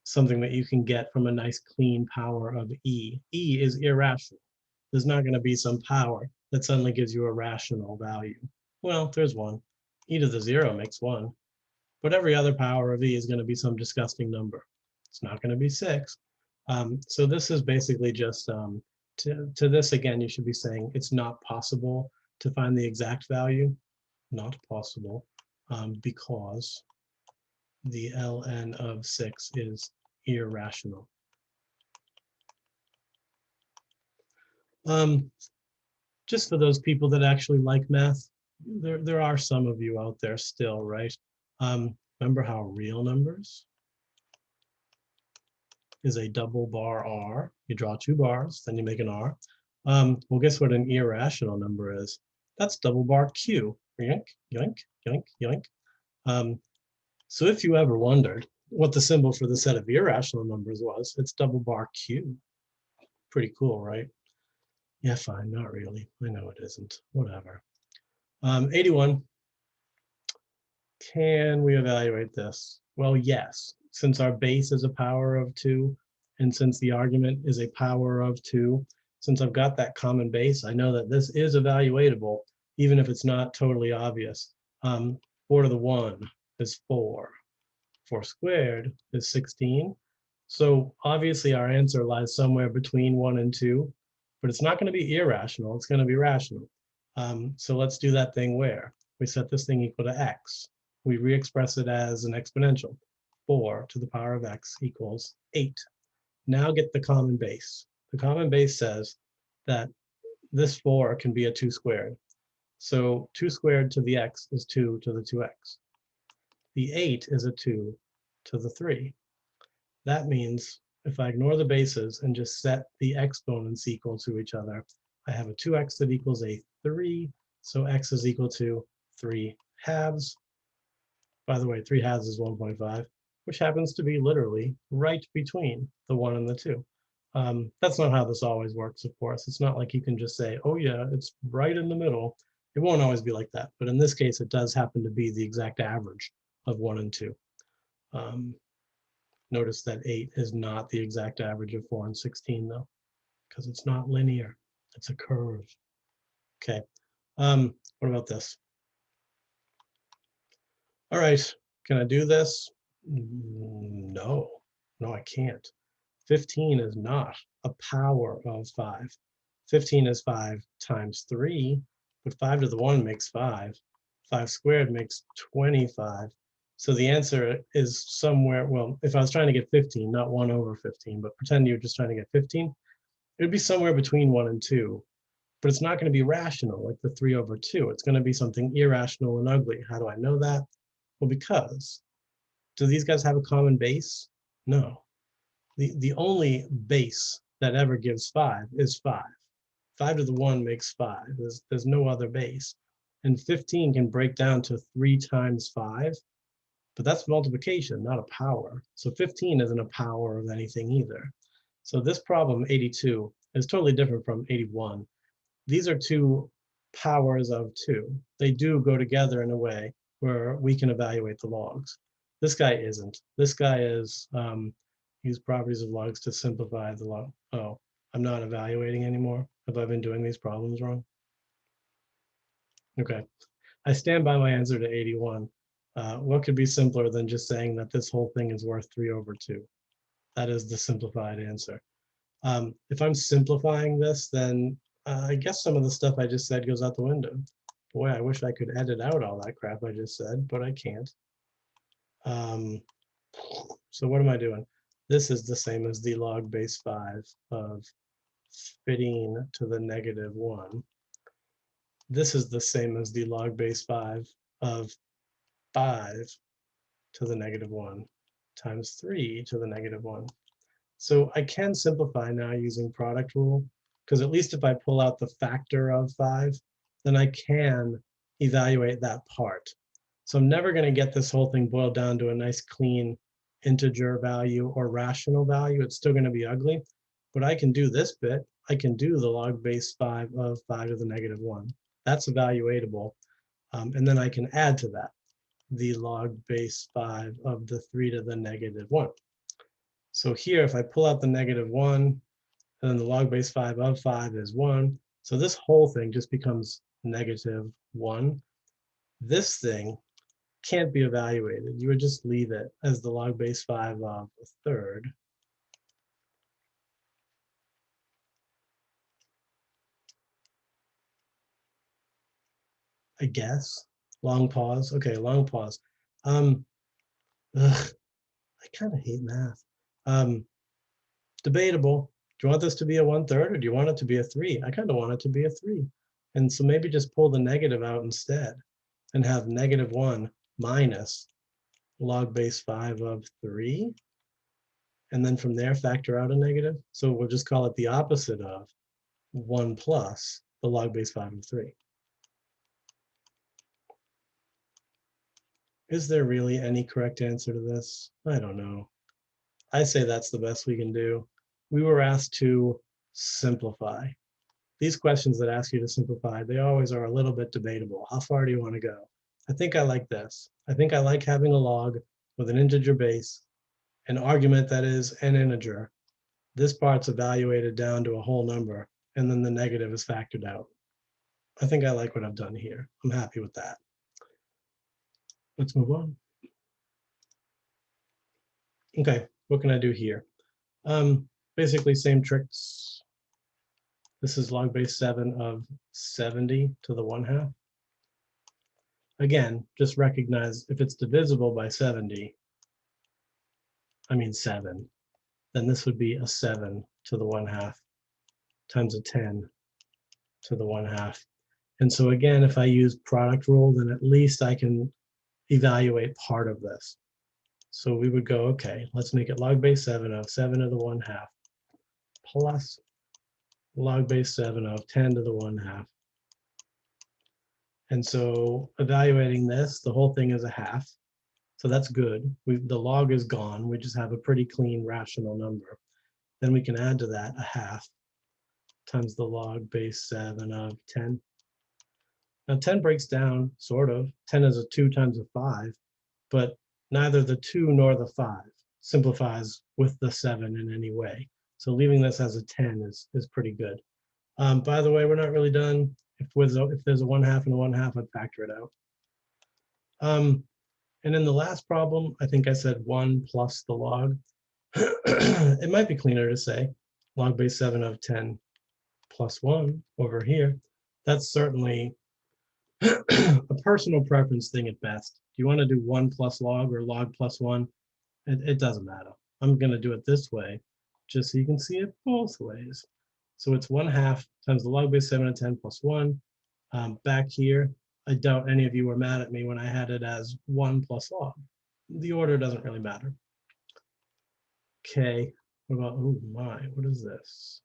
something that you can get from a nice clean power of E. E is irrational. There's not going to be some power that suddenly gives you a rational value. Well, there's one. E to the 0 makes 1. But every other power of E is going to be some disgusting number. It's not going to be 6. So this is basically just, to this again, you should be saying it's not possible to find the exact value. Not possible, because the ln of 6 is irrational. Just for those people that actually like math, there are some of you out there still, right? Remember how real numbers is a double bar R. You draw 2 bars, then you make an R. Well, guess what an irrational number is? That's double bar Q. Yoink, yoink, yoink, yoink. So if you ever wondered what the symbol for the set of irrational numbers was, it's double bar Q. Pretty cool, right? Yeah, fine, not really. I know it isn't. Whatever. 81. Can we evaluate this? Well, yes. Since our base is a power of 2, and since the argument is a power of 2, since I've got that common base, I know that this is evaluatable, even if it's not totally obvious. 4 to the 1 is 4. 4 squared is 16. So obviously our answer lies somewhere between 1 and 2, but it's not going to be irrational. It's going to be rational. So let's do that thing where we set this thing equal to x. We re-express it as an exponential. 4 to the power of x equals 8. Now get the common base. The common base says that this 4 can be a 2 squared. So 2 squared to the x is 2 to the 2x. The 8 is a 2 to the 3. That means if I ignore the bases and just set the exponents equal to each other, I have a 2x that equals a 3. So x is equal to 3 halves. By the way, 3 halves is 1.5, which happens to be literally right between the 1 and the 2. That's not how this always works, of course. It's not like you can just say, oh yeah, it's right in the middle. It won't always be like that. But in this case, it does happen to be the exact average of 1 and 2. Notice that 8 is not the exact average of 4 and 16, though, because it's not linear. It's a curve. Okay. What about this? All right. Can I do this? No. No, I can't. 15 is not a power of 5. 15 is 5 times 3, but 5 to the 1 makes 5. 5 squared makes 25. So the answer is somewhere, well, if I was trying to get 15, not 1 over 15, but pretend you're just trying to get 15, it would be somewhere between 1 and 2. But it's not going to be rational like the 3 over 2. It's going to be something irrational and ugly. How do I know that? Well, because do these guys have a common base? No. The only base that ever gives 5 is 5. 5 to the 1 makes 5. There's no other base. And 15 can break down to 3 times 5, but that's multiplication, not a power. So 15 isn't a power of anything either. So this problem, 82, is totally different from 81. These are two powers of 2. They do go together in a way where we can evaluate the logs. This guy isn't. This guy is use properties of logs to simplify the log. Oh, I'm not evaluating anymore. Have I been doing these problems wrong? Okay. I stand by my answer to 81. What could be simpler than just saying that this whole thing is worth 3 over 2? That is the simplified answer. If I'm simplifying this, then I guess some of the stuff I just said goes out the window. Boy, I wish I could edit out all that crap I just said, but I can't. So what am I doing? This is the same as the log base 5 of 15 to the negative 1. This is the same as the log base 5 of 5 to the negative 1 times 3 to the negative 1. So I can simplify now using product rule, because at least if I pull out the factor of 5, then I can evaluate that part. So I'm never going to get this whole thing boiled down to a nice clean integer value or rational value. It's still going to be ugly, but I can do this bit. I can do the log base 5 of 5 to the negative 1. That's evaluatable. And then I can add to that the log base 5 of the 3 to the negative 1. So here, if I pull out the -1, and then the log base 5 of 5 is 1, so this whole thing just becomes -1. This thing can't be evaluated. You would just leave it as the log base 5 of a third. I guess. Long pause. Okay, long pause. Ugh, I kind of hate math. Debatable. Do you want this to be a 1/3 or do you want it to be a 3? I kind of want it to be a 3. And so maybe just pull the negative out instead and have -1 minus log base 5 of 3. And then from there, factor out a negative. So we'll just call it the opposite of 1 plus the log base 5 of 3. Is there really any correct answer to this? I don't know. I say that's the best we can do. We were asked to simplify. These questions that ask you to simplify, they always are a little bit debatable. How far do you want to go? I think I like this. I think I like having a log with an integer base, an argument that is an integer. This part's evaluated down to a whole number, and then the negative is factored out. I think I like what I've done here. I'm happy with that. Let's move on. Okay, what can I do here? Basically same tricks. This is log base 7 of 70 to the 1/2. Again, just recognize if it's divisible by 70, I mean 7, then this would be a 7 to the 1/2 times a 10 to the 1/2. And so again, if I use product rule, then at least I can evaluate part of this. So we would go, okay, let's make it log base 7 of 7 to the 1/2 plus log base 7 of 10 to the 1/2. And so evaluating this, the whole thing is a half. So that's good. The log is gone. We just have a pretty clean rational number. Then we can add to that a half times the log base 7 of 10. Now 10 breaks down, sort of. 10 is a 2 times a 5, but neither the 2 nor the 5 simplifies with the 7 in any way. So leaving this as a 10 is pretty good. By the way, we're not really done. If there's a 1/2 and a 1/2, I'd factor it out. And in the last problem, I think I said 1 plus the log. It might be cleaner to say log base 7 of 10 plus 1 over here. That's certainly a personal preference thing at best. Do you want to do 1 plus log or log plus 1? It doesn't matter. I'm going to do it this way just so you can see it both ways. So it's 1/2 times the log base 7 of 10 plus 1. Back here, I doubt any of you were mad at me when I had it as 1 plus log. The order doesn't really matter. Okay, what about, oh my, what is this?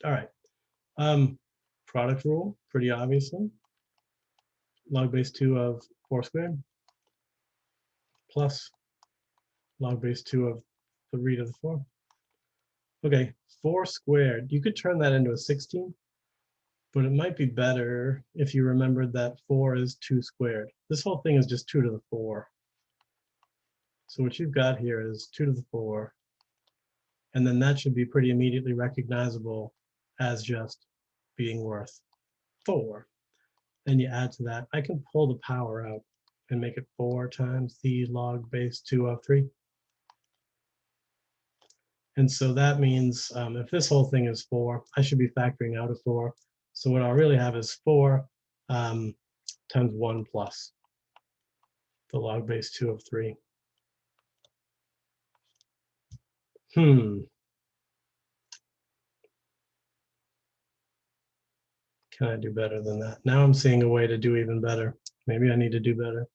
All right, product rule, pretty obviously. Log base 2 of 4 squared plus log base 2 of 3 to the 4. Okay, 4 squared, you could turn that into a 16, but it might be better if you remembered that 4 is 2 squared. This whole thing is just 2 to the 4. So what you've got here is 2 to the 4, and then that should be pretty immediately recognizable as just being worth 4. Then you add to that, I can pull the power out and make it 4 times the log base 2 of 3. And so that means if this whole thing is 4, I should be factoring out a 4. So what I'll really have is 4 times 1 plus the log base 2 of 3. Can I do better than that? Now I'm seeing a way to do even better. Maybe I need to do better.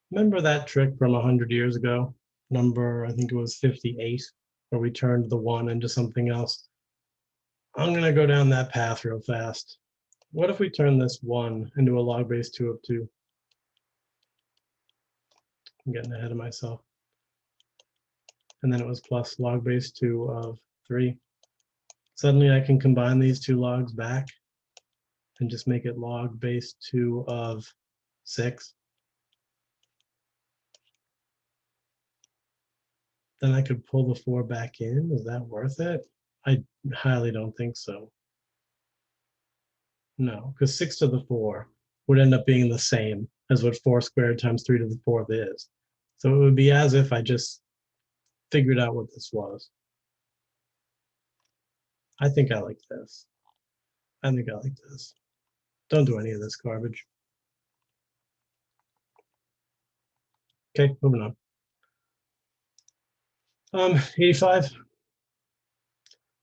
Remember that trick from 100 years ago? Number, I think it was 58, where we turned the 1 into something else. I'm going to go down that path real fast. What if we turn this 1 into a log base 2 of 2? I'm getting ahead of myself. And then it was plus log base 2 of 3. Suddenly I can combine these two logs back and just make it log base 2 of 6. then I could pull the 4 back in. Is that worth it? I highly don't think so. No, because 6 to the 4 would end up being the same as what 4 squared times 3 to the 4th is. So it would be as if I just figured out what this was. I think I like this. I think I like this. Don't do any of this garbage. Okay, moving on. 85.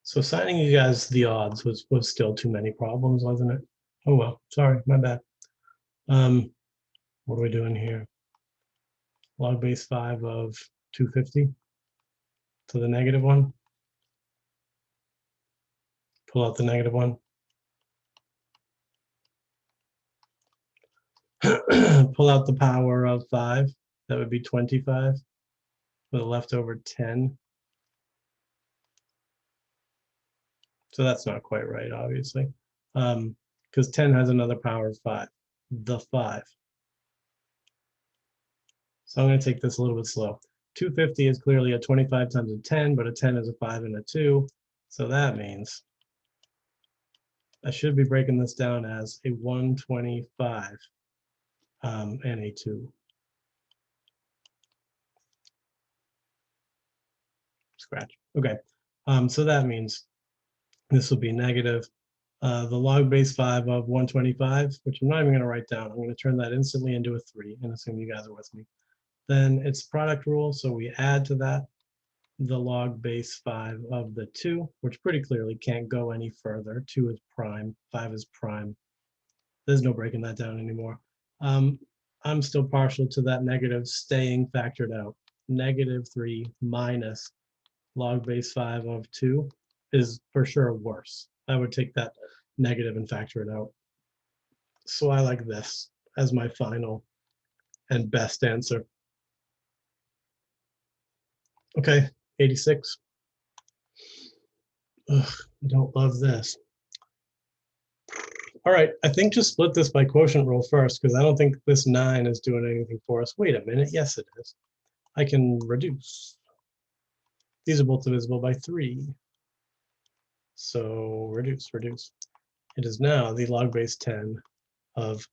So assigning you guys the odds was still too many problems, wasn't it? Oh well, sorry, my bad. What are we doing here? Log base 5 of 250 to the negative 1. Pull out the negative 1. Pull out the power of 5. That would be 25 with a leftover 10. So that's not quite right, obviously, because 10 has another power of 5, the 5. So I'm going to take this a little bit slow. 250 is clearly a 25 times a 10, but a 10 is a 5 and a 2. So that means I should be breaking this down as a 125 and a 2. Scratch. Okay, so that means this will be negative. The log base 5 of 125, which I'm not even going to write down. I'm going to turn that instantly into a 3 and assume you guys are with me. Then it's product rule, so we add to that the log base 5 of the 2, which pretty clearly can't go any further. 2 is prime, 5 is prime. There's no breaking that down anymore. I'm still partial to that negative staying factored out. Negative 3 minus log base 5 of 2 is for sure worse. I would take that negative and factor it out. So I like this as my final and best answer. Okay, 86. Ugh, I don't love this. All right, I think just split this by quotient rule first, because I don't think this 9 is doing anything for us. Wait a minute, yes it is. I can reduce. These are both divisible by 3. So reduce, reduce. It is now the log base 10 of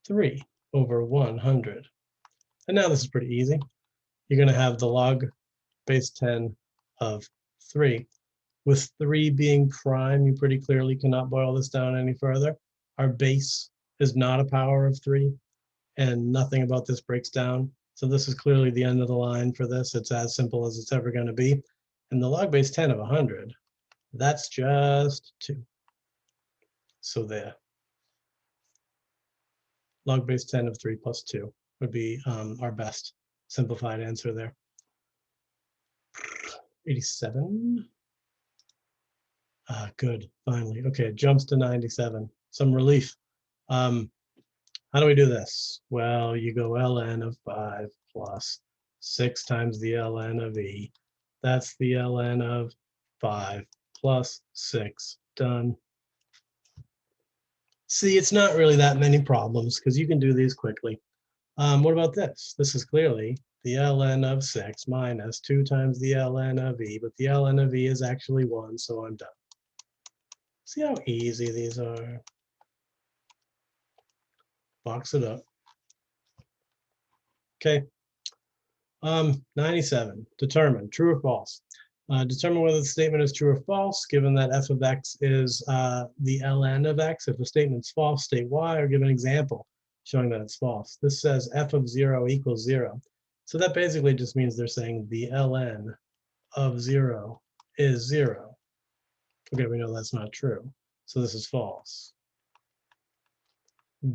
3 over 100. And now this is pretty easy. You're going to have the log base 10 of 3. With 3 being prime, you pretty clearly cannot boil this down any further. Our base is not a power of 3, and nothing about this breaks down. So this is clearly the end of the line for this. It's as simple as it's ever going to be. And the log base 10 of 100, that's just 2. So there. Log base 10 of 3 plus 2 would be our best simplified answer there. 87. Good, finally. Okay, it jumps to 97. Some relief. How do we do this? Well, you go ln of 5 plus 6 times the ln of e. That's the ln of 5 plus 6. Done. See, it's not really that many problems because you can do these quickly. What about this? This is clearly the ln of 6 minus 2 times the ln of e, but the ln of e is actually 1, so I'm done. See how easy these are? Box it up. Okay. 97. Determine true or false. Determine whether the statement is true or false, given that f of x is the ln of x. If the statement's false, state why, or give an example showing that it's false. This says f of 0 equals 0. So that basically just means they're saying the ln of 0 is 0. Okay, we know that's not true. So this is false.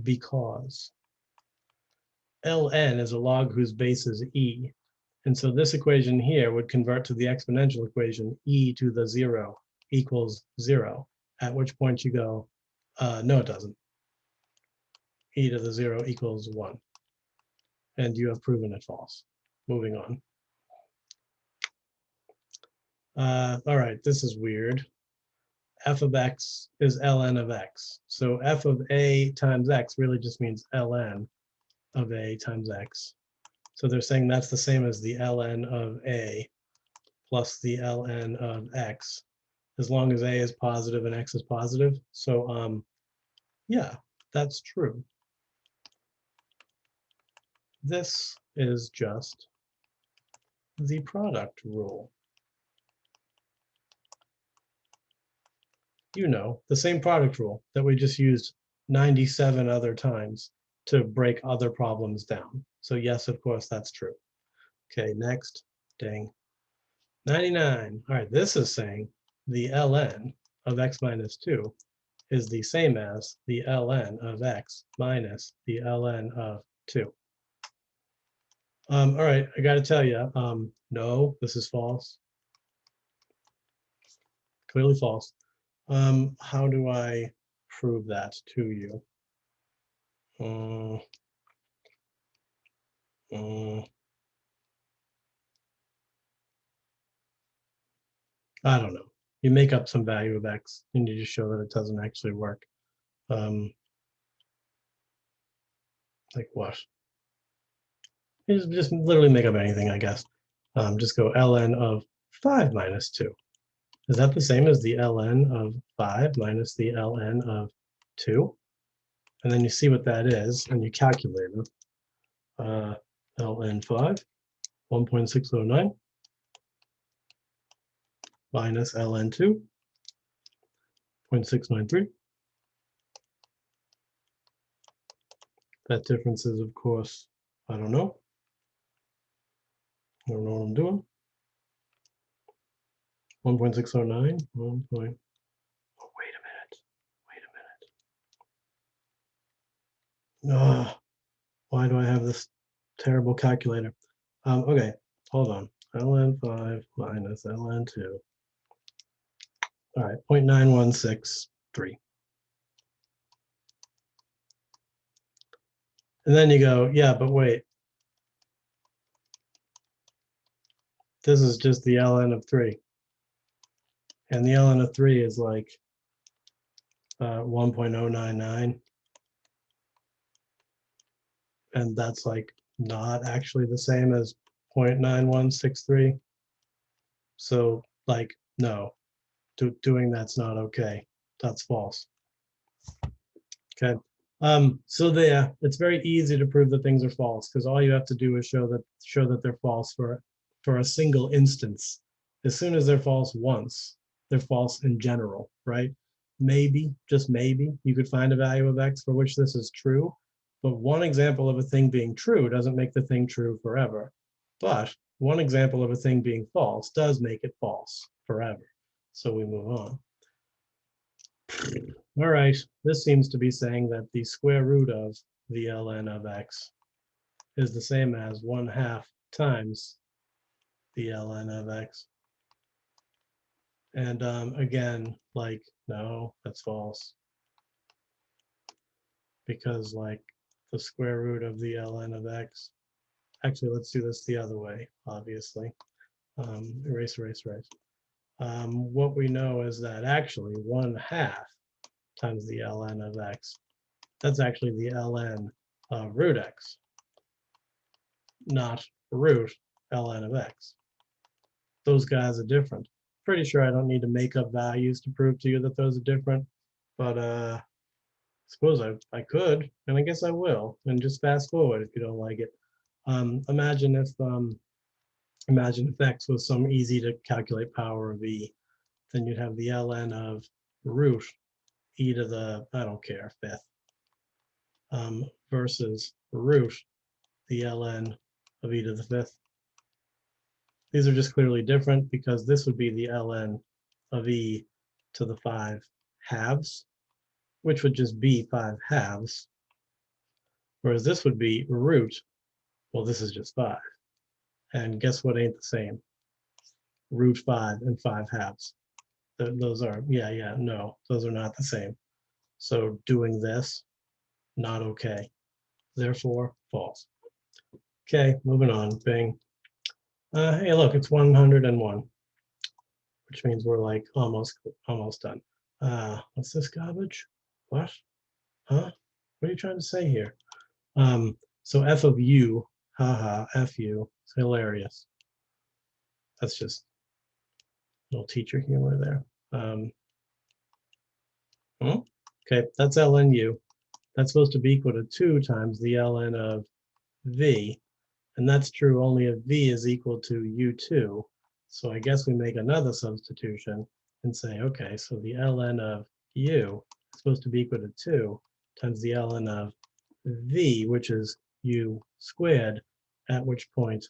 Because ln is a log whose base is e. And so this equation here would convert to the exponential equation e to the 0 equals 0, at which point you go, no, it doesn't. E to the 0 equals 1. And you have proven it false. Moving on. All right, this is weird. F of x is ln of x. So f of a times x really just means ln of a times x. So they're saying that's the same as the ln of a plus the ln of x, as long as a is positive and x is positive. So yeah, that's true. This is just the product rule. You know, the same product rule that we just used 97 other times to break other problems down. So yes, of course, that's true. Okay, next, dang. 99. All right, this is saying the ln of x minus 2 is the same as the ln of x minus the ln of 2. All right, I got to tell you, no, this is false. Clearly false. How do I prove that to you? I don't know. You make up some value of x and you just show that it doesn't actually work. Like what? You just literally make up anything, I guess. Just go ln of 5 minus 2. Is that the same as the ln of 5 minus the ln of 2? And then you see what that is, and you calculate it. ln 5, 1.609, minus ln 2, 0.693. That difference is, of course, I don't know. I don't know what I'm doing. 1.609, 1. Oh, wait a minute. Why do I have this terrible calculator? Okay, hold on. ln 5 minus ln 2. All right, 0.9163. And then you go, yeah, but wait. This is just the ln of 3. And the ln of 3 is like 1.099. And that's like not actually the same as 0.9163. So like, no, doing that's not okay. That's false. Okay. So there, it's very easy to prove that things are false because all you have to do is show that they're false for a single instance. As soon as they're false once, they're false in general, right? Maybe, just maybe, you could find a value of x for which this is true, but one example of a thing being true doesn't make the thing true forever. But one example of a thing being false does make it false forever. So we move on. All right, this seems to be saying that the square root of the ln of x is the same as 1/2 times the ln of x. And again, like, no, that's false. Because like the square root of the ln of x, actually, let's do this the other way, obviously. Erase, erase, erase. What we know is that actually 1/2 times the ln of x, that's actually the ln of root x, not root ln of x. Those guys are different. Pretty sure I don't need to make up values to prove to you that those are different, but I suppose I could, and I guess I will, and just fast forward if you don't like it. Imagine if x was some easy to calculate power of e, then you'd have the ln of root e to the, I don't care, 5th, versus root the ln of e to the 5th. These are just clearly different because this would be the ln of e to the 5/2, which would just be 5/2, whereas this would be root, well, this is just 5. And guess what ain't the same? Root 5 and 5/2. Those are, no, those are not the same. So doing this, not okay. Therefore, false. Okay, moving on, bing. Hey, look, it's 101, which means we're like almost done. What's this garbage? What? Huh? What are you trying to say here? So f of u, haha, fu, it's hilarious. That's just Little teacher humor there. Okay, that's ln u. That's supposed to be equal to 2 times the ln of v. And that's true only if v is equal to u2. So I guess we make another substitution and say, okay, so the ln of u is supposed to be equal to 2 times the ln of v, which is u squared, at which point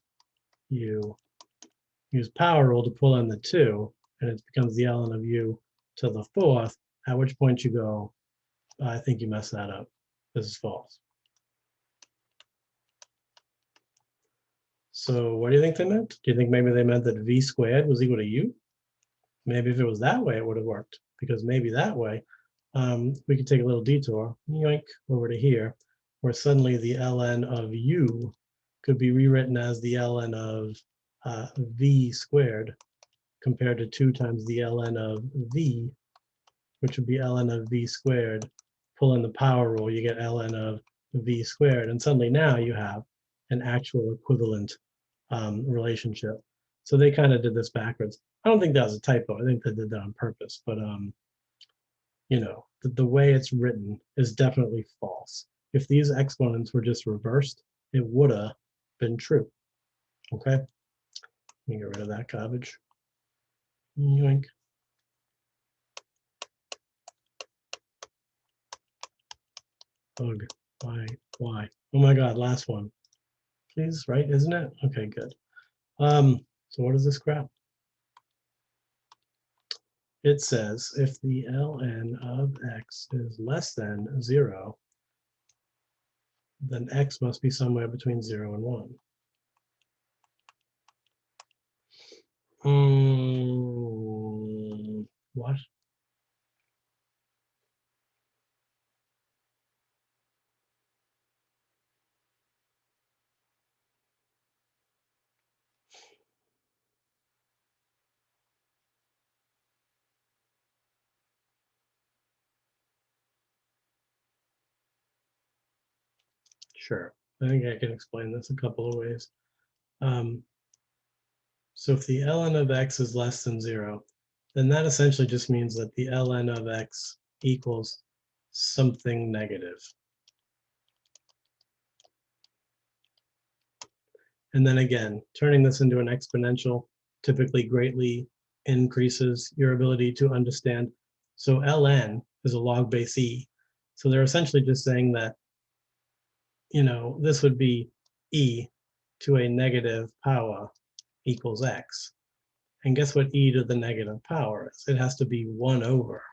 you use power rule to pull in the 2, and it becomes the ln of u to the 4th, at which point you go, I think you messed that up. This is false. So what do you think they meant? Do you think maybe they meant that v squared was equal to u? Maybe if it was that way, it would have worked, because maybe that way we could take a little detour, yoink, over to here, where suddenly the ln of u could be rewritten as the ln of v squared compared to 2 times the ln of v, which would be ln of v squared. Pull in the power rule, you get ln of v squared, and suddenly now you have an actual equivalent relationship. So they kind of did this backwards. I don't think that was a typo. I think they did that on purpose, but you know, the way it's written is definitely false. If these exponents were just reversed, it would have been true. Okay, let me get rid of that garbage. Yoink. Ugh. Why? Oh my God, last one. Please, right? Isn't it? Okay, good. So what is this crap? It says if the ln of x is less than 0, then x must be somewhere between 0 and 1. What? Sure. I think I can explain this a couple of ways. So if the ln of x is less than 0, then that essentially just means that the ln of x equals something negative. And then again, turning this into an exponential typically greatly increases your ability to understand. So ln is a log base e. So they're essentially just saying that, you know, this would be e to a negative power equals x. And guess what e to the negative power is? It has to be 1 over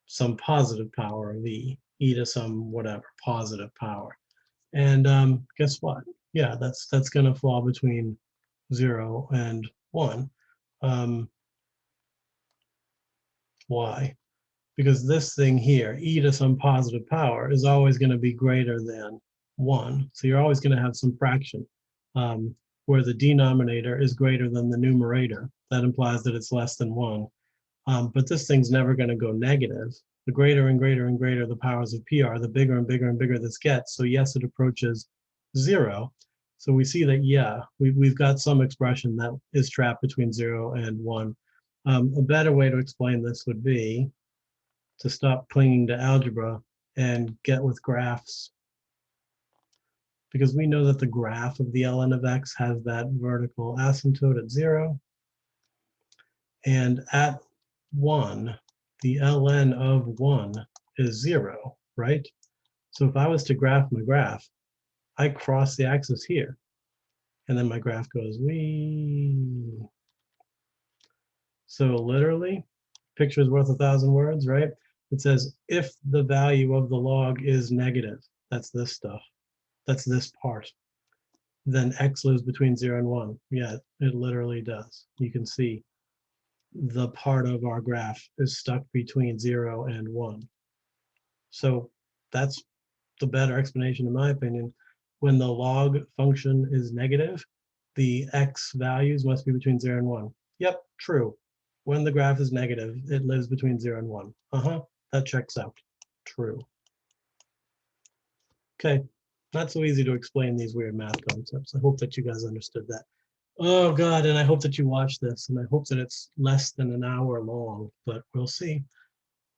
some positive power of e to some whatever positive power. And guess what? Yeah, that's going to fall between 0 and 1. Why? Because this thing here, e to some positive power, is always going to be greater than 1. So you're always going to have some fraction where the denominator is greater than the numerator. That implies that it's less than 1. But this thing's never going to go negative. The greater and greater and greater the powers of p are, the bigger and bigger and bigger this gets. So yes, it approaches 0. So we see that, yeah, we've got some expression that is trapped between 0 and 1. A better way to explain this would be to stop clinging to algebra and get with graphs. Because we know that the graph of the ln of x has that vertical asymptote at 0. And at 1, the ln of 1 is 0, right? So if I was to graph my graph, I cross the axis here, and then my graph goes wee. So literally, picture is worth 1,000 words, right? It says if the value of the log is negative, that's this stuff, that's this part, then x lives between 0 and 1. Yeah, it literally does. You can see the part of our graph is stuck between 0 and 1. So that's the better explanation, in my opinion. When the log function is negative, the x values must be between 0 and 1. Yep, true. When the graph is negative, it lives between 0 and 1. That checks out. True. Okay, not so easy to explain these weird math concepts. I hope that you guys understood that. Oh God, and I hope that you watch this, and I hope that it's less than an hour long, but we'll see.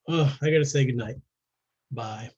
Oh, I gotta say goodnight. Bye.